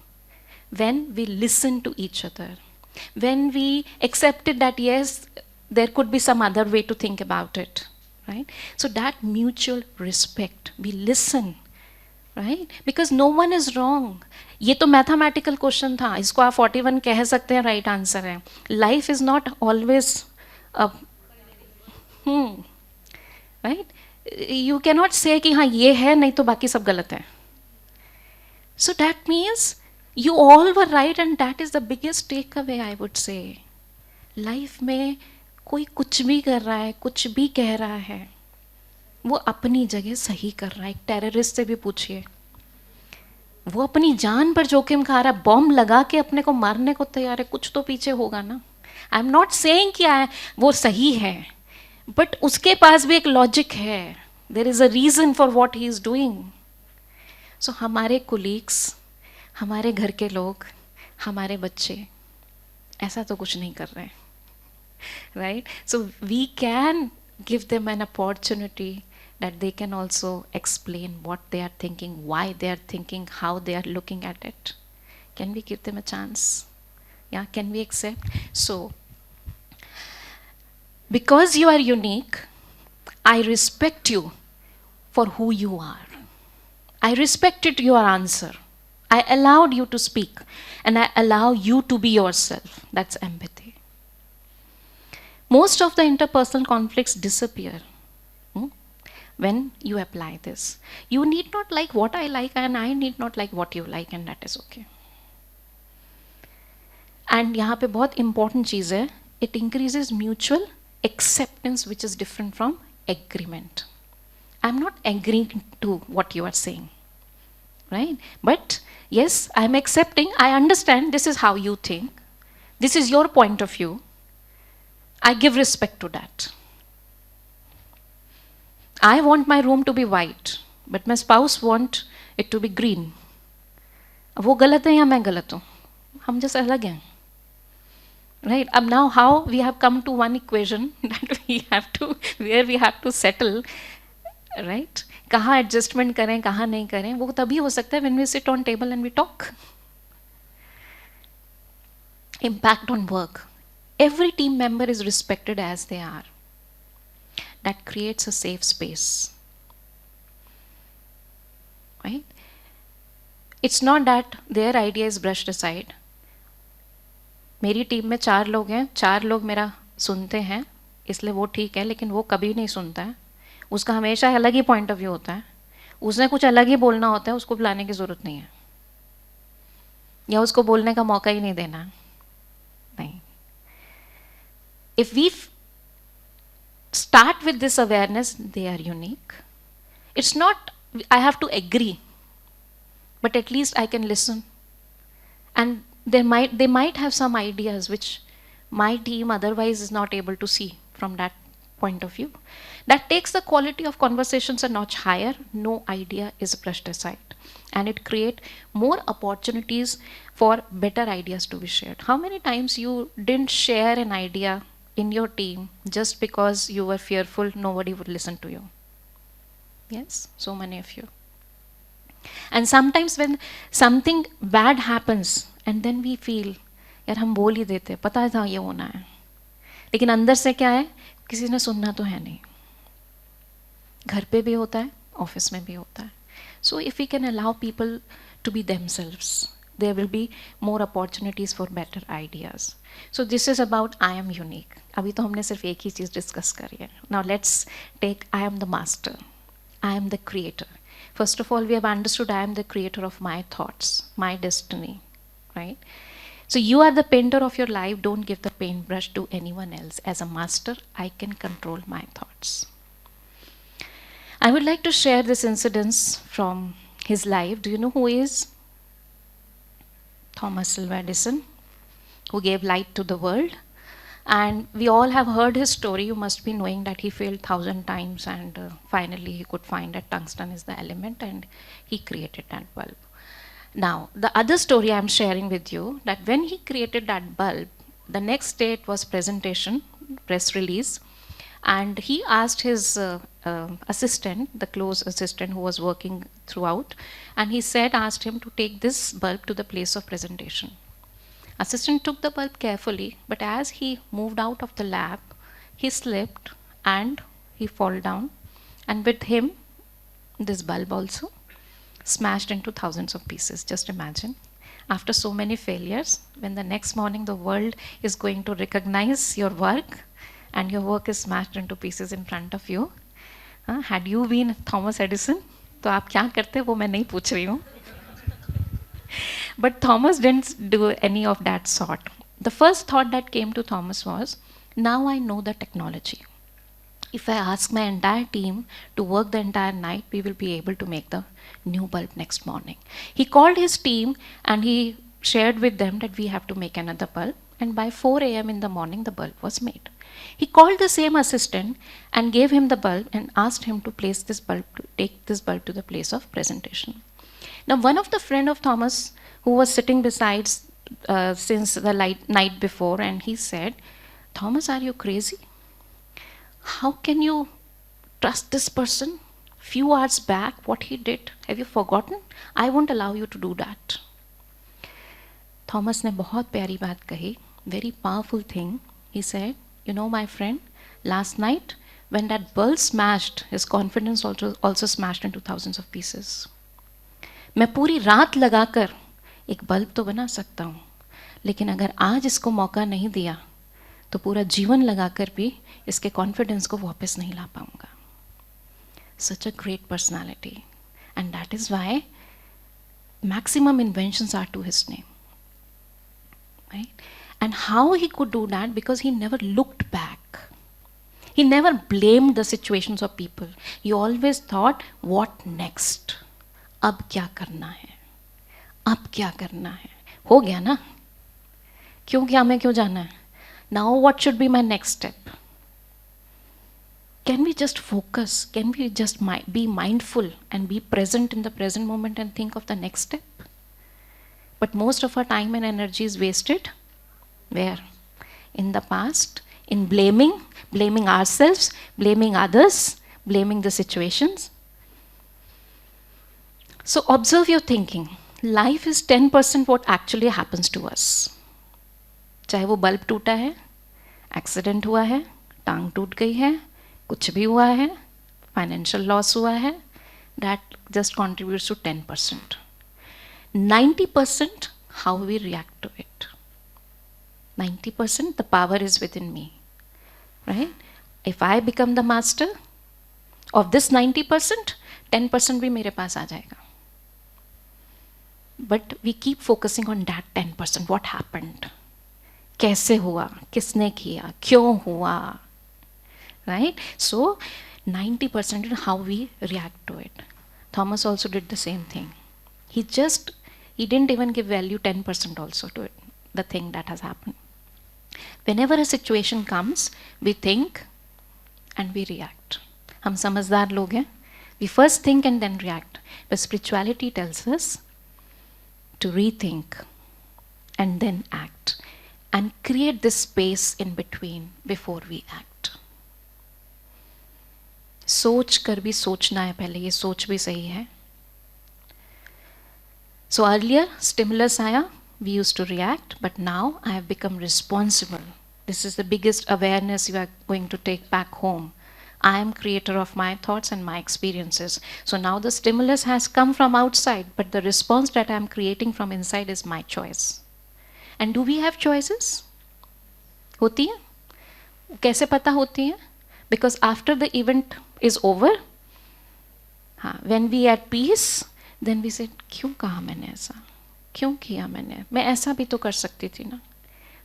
When we listen to each other. When we accepted that, yes, there could be some other way to think about it, right? So that mutual respect, we listen, right? Because no one is wrong. ये तो mathematical question था, इसको आप 41 कह सकते हैं, right answer है. Life is not always right? You cannot say कि हाँ ये है नहीं तो बाकी सब गलत है. So that means you all were right, and that is the biggest takeaway, I would say. Life में कोई कुछ भी कर रहा है, कुछ भी कह रहा है, वो अपनी जगह सही कर रहा है. एक टेररिस्ट से भी पूछिए, वो अपनी जान पर जोखिम खा रहा है, बॉम्ब लगा के अपने को मारने को तैयार है, कुछ तो पीछे होगा ना. आई एम नॉट सेइंग कि वो सही है, बट उसके पास भी एक लॉजिक है. There is a reason for what he is doing. So हमारे कोलीग्स, हमारे घर के लोग, हमारे बच्चे ऐसा तो कुछ नहीं कर रहे, right? So we can give them an opportunity that they can also explain what they are thinking, why they are thinking, how they are looking at it. Can we give them a chance? Yeah, can we accept? So, because you are unique, I respect you for who you are. I respected your answer. I allowed you to speak, and I allow you to be yourself. That's empathy. Most of the interpersonal conflicts disappear when you apply this. You need not like what I like, and I need not like what you like, and that is okay. And यहाँ पे बहुत important चीज़ है, it increases mutual acceptance, which is different from agreement. I'm not agreeing to what you are saying, right? But yes, I'm accepting, I understand this is how you think, this is your point of view. I give respect to that. I want my room to be white, but my spouse want it to be green. वो गलत है या मैं गलत हूँ? हम जैसे अलग हैं, right? अब now how we have come to one equation that where we have to settle, right? कहाँ adjustment करें, कहाँ नहीं करें, वो तभी हो सकता है when we sit on table and we talk. Impact on work. Every team member is respected as they are. That creates a safe space, right? It's not that their idea is brushed aside. मेरी team में 4 लोग हैं, 4 लोग मेरा सुनते हैं, इसलिए वो ठीक है, लेकिन वो कभी नहीं सुनता है. उसका हमेशा अलग ही पॉइंट ऑफ व्यू होता है, उसने कुछ अलग ही बोलना होता है, उसको बुलाने की ज़रूरत नहीं है, या उसको बोलने का मौका ही नहीं देना. नहीं. If we start with this awareness, they are unique. It's not I have to agree, but at least I can listen, and they might have some ideas which my team otherwise is not able to see from that point of view. That takes the quality of conversations a notch higher. No idea is brushed aside, and it creates more opportunities for better ideas to be shared. How many times you didn't share an idea in your team just because you were fearful nobody would listen to you? Yes, so many of you. And sometimes when something bad happens, and then we feel, यार हम बोल ही देते, पता था ये होना है, लेकिन अंदर से क्या है, किसी ने सुनना तो है नहीं. घर पे भी होता है, ऑफिस में भी होता है. So if we can allow people to be themselves, there will be more opportunities for better ideas. So this is about I am unique. अभी तो हमने सिर्फ एक ही चीज़ डिस्कस करी है. Now let's take I am the master. I am the creator. First of all, we have understood I am the creator of my thoughts, my destiny, right? So you are the painter of your life. Don't give the paintbrush to anyone else. As a master, I can control my thoughts. I would like to share this incident from his life. Do you know who is? Thomas Alva Edison, who gave light to the world. And we all have heard his story. You must be knowing that he failed 1,000 times and finally he could find that tungsten is the element and he created that bulb. Now, the other story I'm sharing with you, that when he created that bulb, the next day it was presentation, press release, and he asked his assistant, the close assistant who was working throughout, and he asked him to take this bulb to the place of presentation. Assistant took the bulb carefully, but as he moved out of the lab, he slipped and he fell down, and with him, this bulb also smashed into thousands of pieces. Just imagine, after so many failures, when the next morning the world is going to recognize your work, and your work is smashed into pieces in front of you. Had you been Thomas Edison, तो आप क्या करते वो मैं नहीं पूछ रही हूँ. But Thomas didn't do any of that sort. The first thought that came to Thomas was, now I know the technology. If I ask my entire team to work the entire night, we will be able to make the new bulb next morning. He called his team and he shared with them that we have to make another bulb, and by 4 a.m. in the morning the bulb was made. He called the same assistant and gave him the bulb and asked him to place this bulb, to take this bulb to the place of presentation. Now one of the friend of Thomas who was sitting beside since the night before, and he said, Thomas, are you crazy? How can you trust this person? Few hours back, what he did, have you forgotten? I won't allow you to do that. Thomas ने बहुत प्यारी बात कही, very powerful thing. He said, you know my friend, last night when that bulb smashed, his confidence also smashed into thousands of pieces. मैं पूरी रात लगाकर एक बल्ब तो बना सकता हूँ, लेकिन अगर आज इसको मौका नहीं दिया तो पूरा जीवन लगाकर भी इसके कॉन्फिडेंस को वापस नहीं ला पाऊंगा. Such a great personality, and that is why maximum inventions are to his name, right? And how he could do that? Because he never looked back. He never blamed the situations of people. He always thought, what next? अब क्या करना है? अब क्या करना है? हो गया ना? क्यों क्या मैं क्यों जाना है? Now what should be my next step? Can we just focus? Can we just be mindful and be present in the present moment and think of the next step? But most of our time and energy is wasted. Where? In the past, in blaming ourselves, blaming others, blaming the situations. So observe your thinking. Life is 10% what actually happens to us. चाहे वो bulb टूटा है, accident हुआ है, टांग टूट गई है, कुछ भी हुआ है, फाइनेंशियल लॉस हुआ है, that just contributes to 10%. 90% how we react to it. 90% the power is within me, right? If I become the master of this 90%, 10% भी मेरे पास आ जाएगा. But we keep focusing on that 10%. What happened? कैसे हुआ? किसने किया? क्यों हुआ? Right? So 90% is how we react to it. Thomas also did the same thing. He didn't even give value 10% also to it, the thing that has happened. Whenever a situation comes, we think and we react. हम समझदार लोग हैं. We first think and then react. But spirituality tells us to rethink and then act and create this space in between before we act. सोच कर भी सोचना है पहले, ये सोच भी सही है. So earlier stimulus आया, we used to react, but now I have become responsible. This is the biggest awareness you are going to take back home. I am creator of my thoughts and my experiences. So now the stimulus has come from outside, but the response that I am creating from inside is my choice. And do we have choices? होती है? कैसे पता होती है? Because after the event is over, when we are at peace, then we say, क्यों कहा मैंने ऐसा? क्यों किया मैंने? मैं ऐसा भी तो कर सकती थी ना.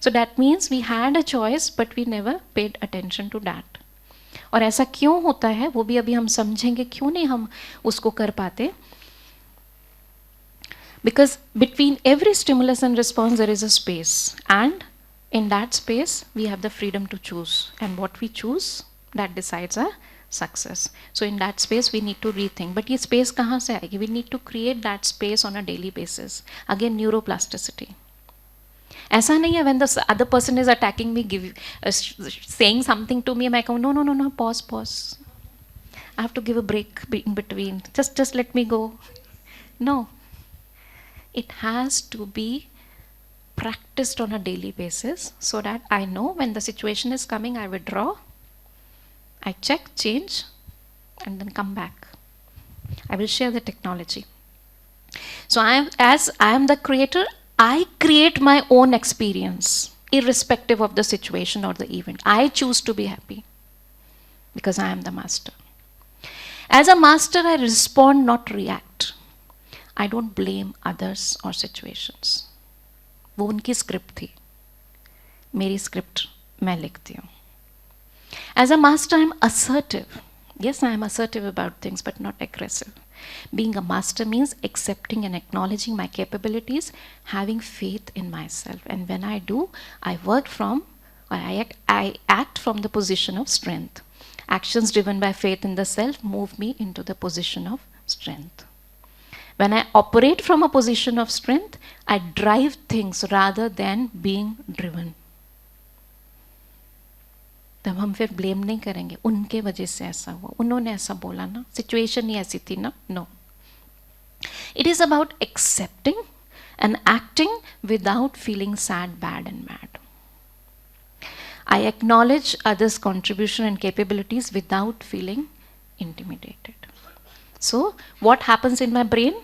So that means we had a choice, but we never paid attention to that. और ऐसा क्यों होता है वो भी अभी हम समझेंगे क्यों नहीं हम उसको कर पाते. Because between every stimulus and response there is a space, and in that space we have the freedom to choose, and what we choose that decides our success. So in that space we need to rethink. But ये space कहाँ से आएगी? We need to create that space on a daily basis. Again, neuroplasticity. ऐसा नहीं है when the other person is attacking me, saying something to me, मैं कहूँ no, pause. I have to give a break in between. Just let me go. No. It has to be practiced on a daily basis so that I know when the situation is coming, I withdraw, I check, change, and then come back. I will share the technology. So as I am the creator, I create my own experience, irrespective of the situation or the event. I choose to be happy because I am the master. As a master, I respond, not react. I don't blame others or situations. वो उनकी script थी, मेरी script मैं लिखती हूँ. As a master, I am assertive. Yes, I am assertive about things, but not aggressive. Being a master means accepting and acknowledging my capabilities, having faith in myself. And when I do, I work from, or I act from the position of strength. Actions driven by faith in the self move me into the position of strength. When I operate from a position of strength, I drive things rather than being driven. तब हम फिर blame नहीं करेंगे, उनके वजह से ऐसा हुआ, उन्होंने ऐसा बोला ना, सिचुएशन ही ऐसी थी ना. No. It is about accepting and acting without feeling sad, bad and mad. I acknowledge others' contribution and capabilities without feeling intimidated. So, what happens in my brain?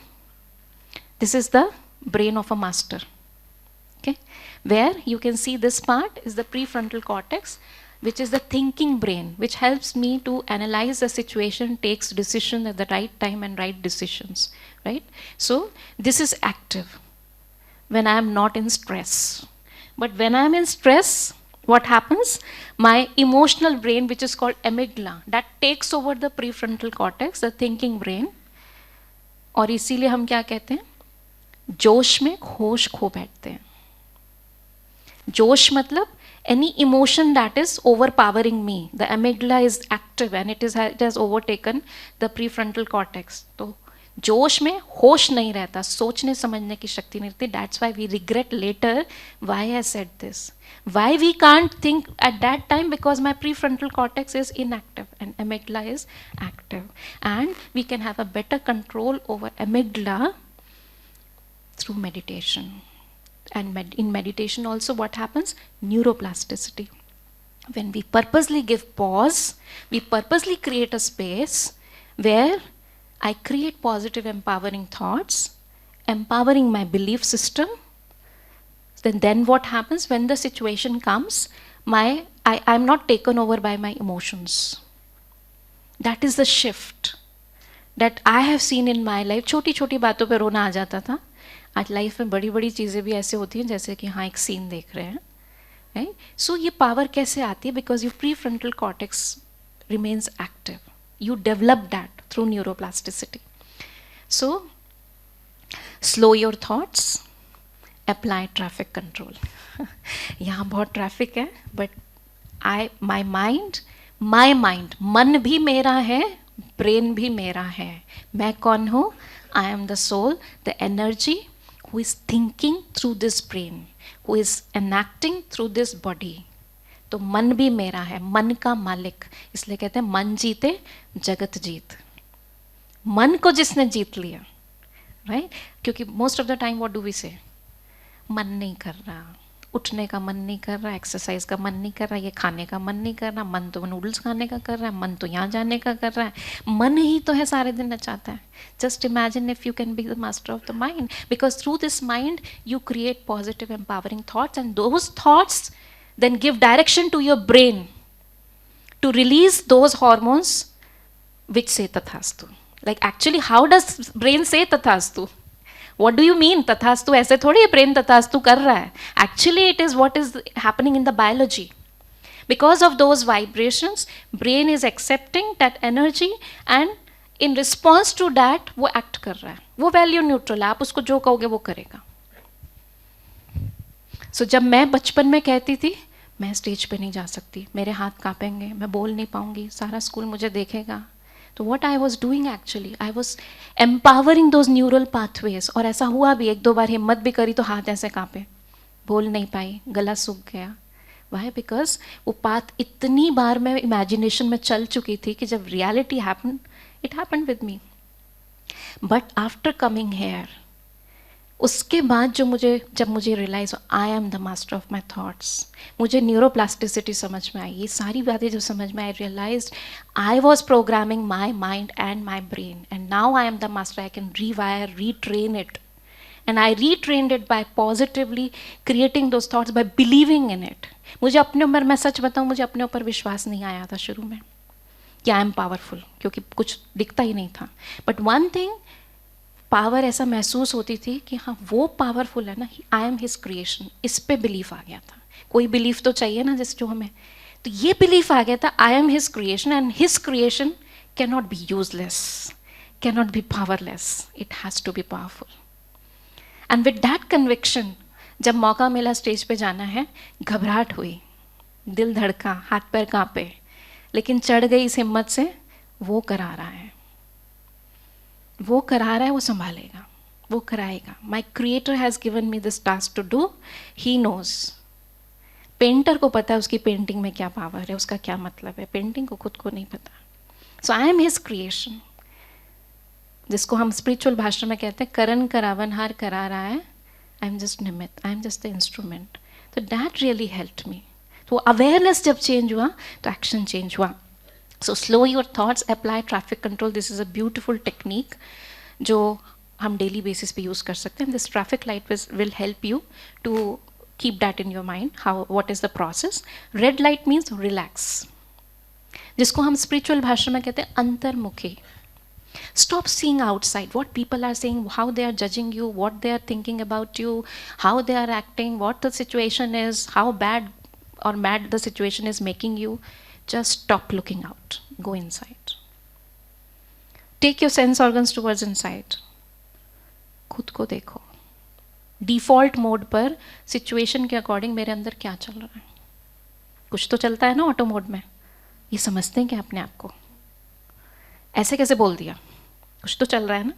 This is the brain of a master. Okay? Where you can see this part is the prefrontal cortex, which is the thinking brain, which helps me to analyze the situation, takes decisions at the right time and right decisions, right? So this is active when I am not in stress. But when I am in stress, what happens? My emotional brain, which is called amygdala, that takes over the prefrontal cortex, the thinking brain. और इसीलिए हम क्या कहते हैं? जोश में होश खो बैठते हैं. जोश मतलब any emotion that is overpowering me, the amygdala is active and it has overtaken the prefrontal cortex. तो जोश में होश नहीं रहता, सोचने समझने की शक्ति नहीं रहती. That's why we regret later why I said this. Why we can't think at that time? Because my prefrontal cortex is inactive and amygdala is active. And we can have a better control over amygdala through meditation. And in meditation also what happens? Neuroplasticity. When we purposely give pause, we purposely create a space where I create positive empowering thoughts, empowering my belief system. Then what happens? When the situation comes, I'm not taken over by my emotions. That is the shift that I have seen in my life. छोटी छोटी बातों पे रोना आ जाता था. आज life में बड़ी बड़ी चीज़ें भी ऐसे होती हैं जैसे कि हाँ एक सीन देख रहे हैं, राइट? सो ये पावर कैसे आती है? Because your pre frontal cortex remains active. You develop that through neuroplasticity. So slow your thoughts, apply traffic control. यहाँ बहुत ट्रैफिक है, बट माई माइंड, मन भी मेरा है, ब्रेन भी मेरा है. मैं कौन हूँ? I am the soul, the energy who is thinking through this brain, who is enacting through this body. तो मन भी मेरा है, मन का मालिक. इसलिए कहते हैं मन जीते जगत जीत. मन को जिसने जीत लिया, राइट? क्योंकि most of the time what do we say? मन नहीं कर रहा, उठने का मन नहीं कर रहा, एक्सरसाइज का मन नहीं कर रहा, ये खाने का मन नहीं कर रहा, मन तो नूडल्स खाने का कर रहा है, मन तो यहाँ जाने का कर रहा है, मन ही तो है सारे दिन नचाता है. Just imagine if you can be the master of the mind, because through this mind you create positive empowering thoughts, and those thoughts then give direction to your brain to release those hormones which say tathastu. Like actually how does brain say tathastu? What do you mean tathastu? ऐसे थोड़ी brain tathastu कर रहा है. Actually it is what is happening in the biology. Because of those vibrations, brain is accepting that energy and in response to that वो act कर रहा है. वो value neutral है, आप उसको जो कहोगे वो करेगा. सो जब मैं बचपन में कहती थी मैं स्टेज पे नहीं जा सकती, मेरे हाथ कांपेंगे, मैं बोल नहीं पाऊंगी, सारा स्कूल मुझे देखेगा, तो what I was doing actually, I was empowering those neural pathways. और ऐसा हुआ भी, एक दो बार हिम्मत भी करी तो हाथ ऐसे कांपे, बोल नहीं पाई, गला सूख गया. वाई? बिकॉज वो पाथ इतनी बार मैं इमेजिनेशन में चल चुकी थी कि जब reality happen, it happen with me. But after coming here, उसके बाद जब मुझे realize I am the master of my thoughts, मुझे न्यूरोप्लास्टिसिटी समझ में आई, ये सारी बातें जो समझ में आई, realize I was programming my mind and my brain, and now I am the master. I can rewire, retrain it, and I retrained it by positively creating those thoughts, by believing in it. मुझे अपने ऊपर, मैं सच बताऊँ, मुझे अपने ऊपर विश्वास नहीं आया था शुरू में कि आई एम पावरफुल, क्योंकि कुछ दिखता ही नहीं था. बट वन थिंग, पावर ऐसा महसूस होती थी कि हाँ वो पावरफुल है ना, आई एम हिज क्रिएशन. इस पे बिलीफ आ गया था. कोई बिलीफ तो चाहिए ना जैसे जो हमें, तो ये बिलीफ आ गया था, I am his creation, and his creation can not be useless, can not be powerless, it has to be powerful. And with that conviction, जब मौका मिला स्टेज पे जाना है, घबराहट हुई, दिल धड़का, हाथ पैर कांपे, लेकिन चढ़ गई इस हिम्मत से, वो करा रहा है, वो करा रहा है, वो संभालेगा, वो कराएगा. My creator has given me this task to do, he knows. Painter को पता है उसकी पेंटिंग में क्या पावर है, उसका क्या मतलब है, पेंटिंग को खुद को नहीं पता. सो आई एम हिज क्रिएशन, जिसको हम स्पिरिचुअल भाषा में कहते हैं करण करावन हार करा रहा है, आई एम जस्ट निमित्त, I am just the instrument. तो दैट रियली हेल्प्ड मी. तो अवेयरनेस जब चेंज हुआ तो एक्शन चेंज हुआ. So slow your thoughts, apply traffic control. This is a beautiful technique जो हम daily basis पे use कर सकते हैं. This traffic light will help you to keep that in your mind. What is the process? Red light means relax, जिसको हम spiritual भाषा में कहते हैं अंतर्मुखी. Stop seeing outside what people are saying, how they are judging you, what they are thinking about you, how they are acting, what the situation is, how bad or mad the situation is making you. Just stop looking out. Go inside. Take your sense organs towards inside. खुद को देखो. Default mode पर situation के according मेरे अंदर क्या चल रहा है. कुछ तो चलता है ना ऑटो मोड में. ये समझते हैं क्या अपने आप को? ऐसे कैसे बोल दिया? कुछ तो चल रहा है ना.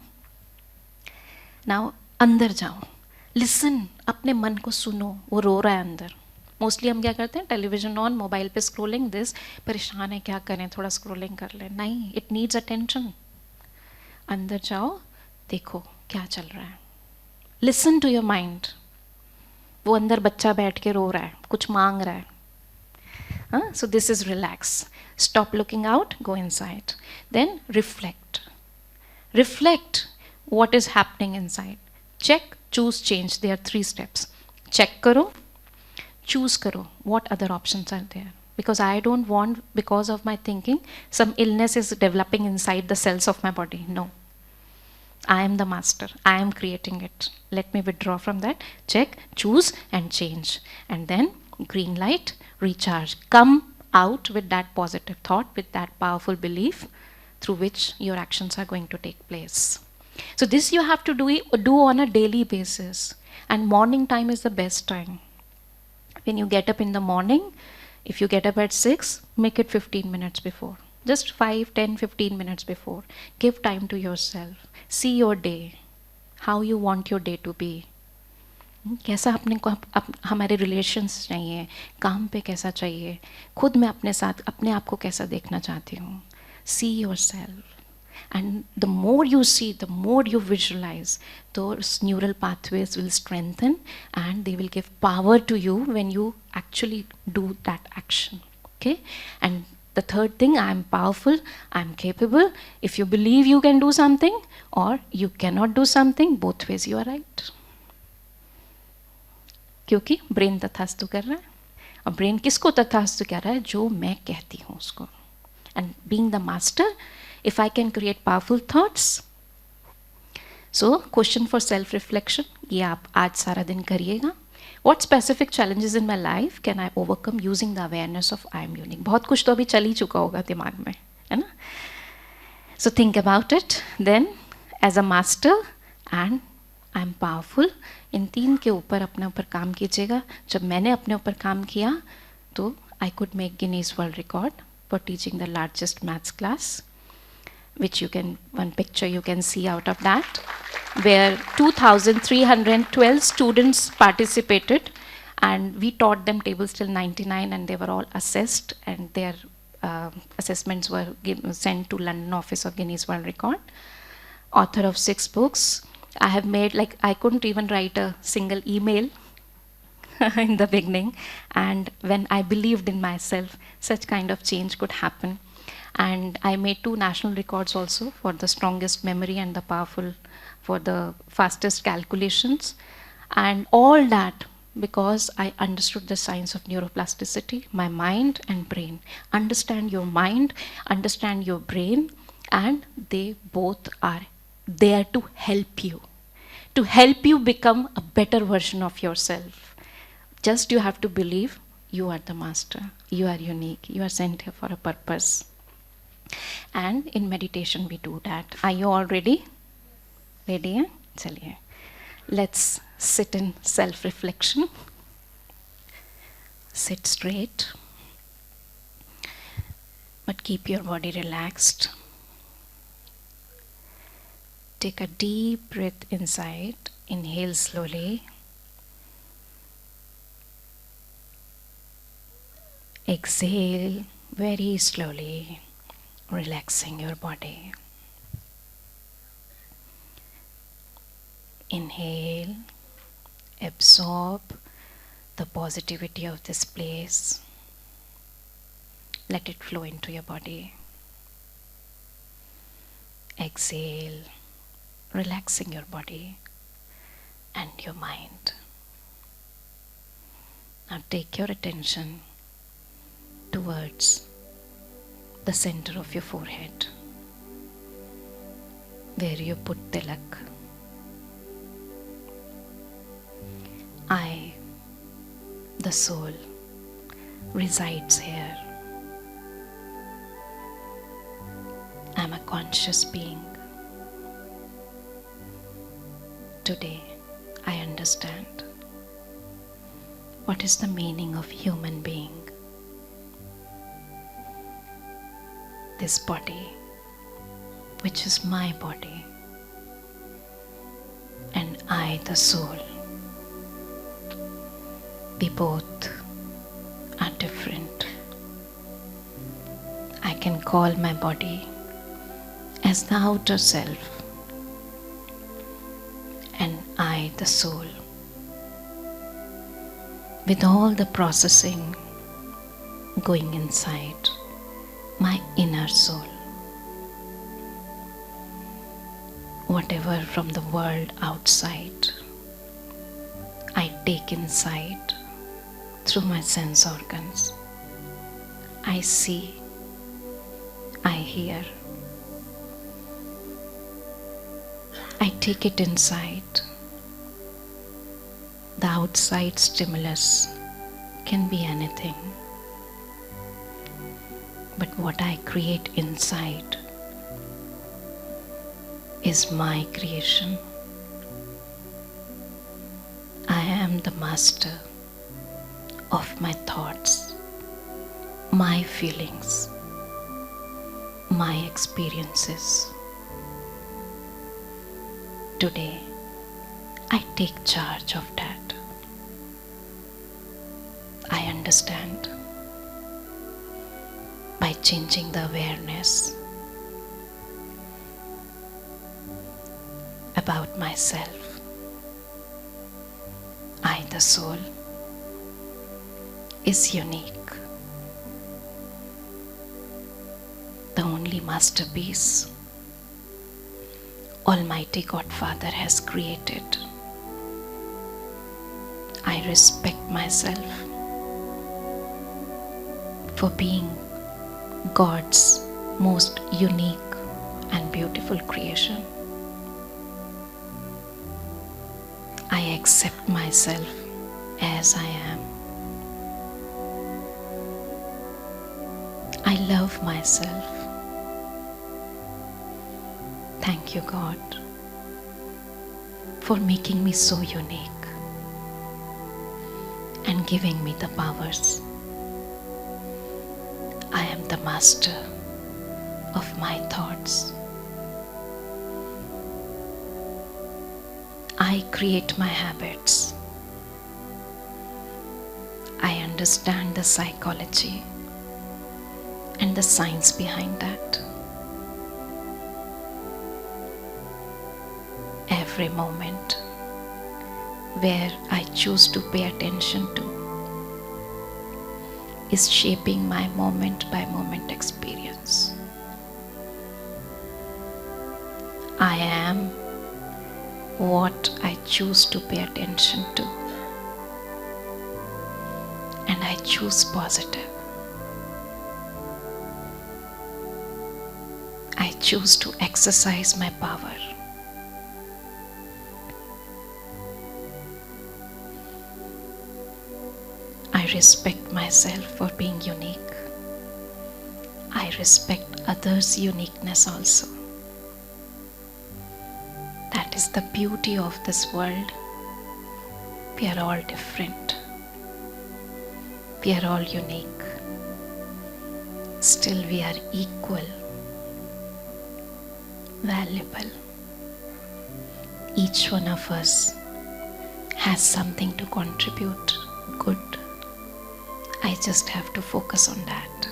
Now अंदर जाओ. Listen. अपने मन को सुनो. वो रो रहा है अंदर. मोस्टली हम क्या करते हैं, टेलीविजन ऑन, मोबाइल पे स्क्रोलिंग, दिस, परेशान है क्या करें, थोड़ा स्क्रोलिंग कर लें. नहीं, इट नीड्स अटेंशन. अंदर जाओ, देखो क्या चल रहा है. Listen to your mind. वो अंदर बच्चा बैठ के रो रहा है, कुछ मांग रहा है. So this is relax. Stop looking out, go inside. Then reflect. Reflect what is happening inside. Check, choose, change. There are 3 steps. Check करो, choose karo, what other options are there, because I don't want, because of my thinking, some illness is developing inside the cells of my body. No, I am the master, I am creating it. Let me withdraw from that. Check, choose and change, and then green light, recharge. Come out with that positive thought, with that powerful belief through which your actions are going to take place. So this you have to do on a daily basis, and morning time is the best time. When you get up in the morning, if you get up at 6, make it 15 minutes before. Just 5, 10, 15 minutes before. Give time to yourself. See your day. How you want your day to be. कैसा अपने को हमारे relations चाहिए, काम पे कैसा चाहिए, खुद मैं अपने साथ अपने आप को कैसा देखना चाहती हूँ. See yourself. And the more you see, the more you visualize, those neural pathways will strengthen and they will give power to you when you actually do that action. Okay? And the third thing, I am powerful, I am capable. If you believe you can do something or you cannot do something, both ways you are right. क्योंकि brain तथास्तु कर रहा है, और brain किसको तथास्तु कर रहा है? जो मैं कहती हूँ उसको. And being the master, if I can create powerful thoughts. So, question for self-reflection. ये आप आज सारा दिन करिएगा. What specific challenges in my life can I overcome using the awareness of I am unique? बहुत कुछ तो अभी चल ही चुका होगा दिमाग में, है ना? So think about it. Then, as a master and I am powerful. इन तीन के ऊपर अपने ऊपर काम कीजिएगा. जब मैंने अपने ऊपर काम किया तो I could make Guinness World Record for teaching the largest maths class, which you can, one picture you can see out of that, where 2,312 students participated, and we taught them tables till 99, and they were all assessed, and their assessments were sent to London office of Guinness World Record. Author of 6 books. I have made, like, I couldn't even write a single email in the beginning, and when I believed in myself, such kind of change could happen. And I made 2 national records also for the strongest memory and the powerful, for the fastest calculations. And all that because I understood the science of neuroplasticity, my mind and brain. Understand your mind, understand your brain, and they both are there to help you become a better version of yourself. Just you have to believe you are the master, you are unique, you are sent here for a purpose. And in meditation we do that. Are you all ready? Ready? Hai? Chaliye. Let's sit in self-reflection. Sit straight, but keep your body relaxed. Take a deep breath inside. Inhale slowly. Exhale very slowly, relaxing your body. Inhale, absorb the positivity of this place. Let it flow into your body. Exhale, relaxing your body and your mind. Now take your attention towards the center of your forehead, where you put tilak. I, the soul, resides here. I am a conscious being. Today, I understand what is the meaning of human being. This body, which is my body, and I, the soul, we both are different. I can call my body as the outer self, and I, the soul, with all the processing going inside my inner soul. Whatever from the world outside, I take inside through my sense organs. I see, I hear. I take it inside. The outside stimulus can be anything. But what I create inside is my creation. I am the master of my thoughts, my feelings, my experiences. Today, I take charge of that. I understand. By changing the awareness, about myself. I, the soul, is unique. The only masterpiece Almighty Godfather has created. I respect myself for being God's most unique and beautiful creation. I accept myself as I am. I love myself. Thank you, God, for making me so unique and giving me the powers. I am the master of my thoughts. I create my habits. I understand the psychology and the science behind that. Every moment where I choose to pay attention to is shaping my moment by moment experience. I am what I choose to pay attention to, and I choose positive. I choose to exercise my power. I respect myself for being unique. I respect others' uniqueness also. That is the beauty of this world. We are all different. We are all unique. Still we are equal, valuable. Each one of us has something to contribute good. I just have to focus on that.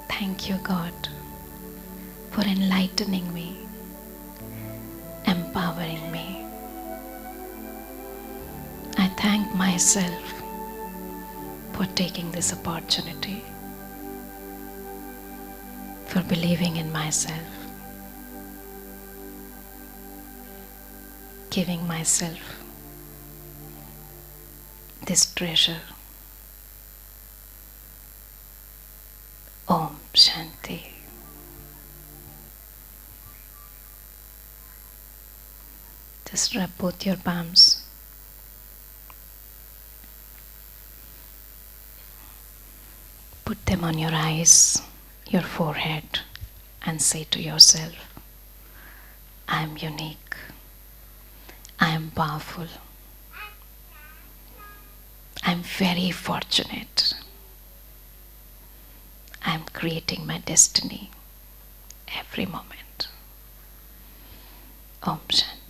Thank you, God, for enlightening me, empowering me. I thank myself for taking this opportunity, for believing in myself, giving myself this treasure. Om Shanti. Just rub both your palms. Put them on your eyes, your forehead, and say to yourself, I am unique. I am powerful. I am very fortunate. I am creating my destiny every moment. Om Shanti.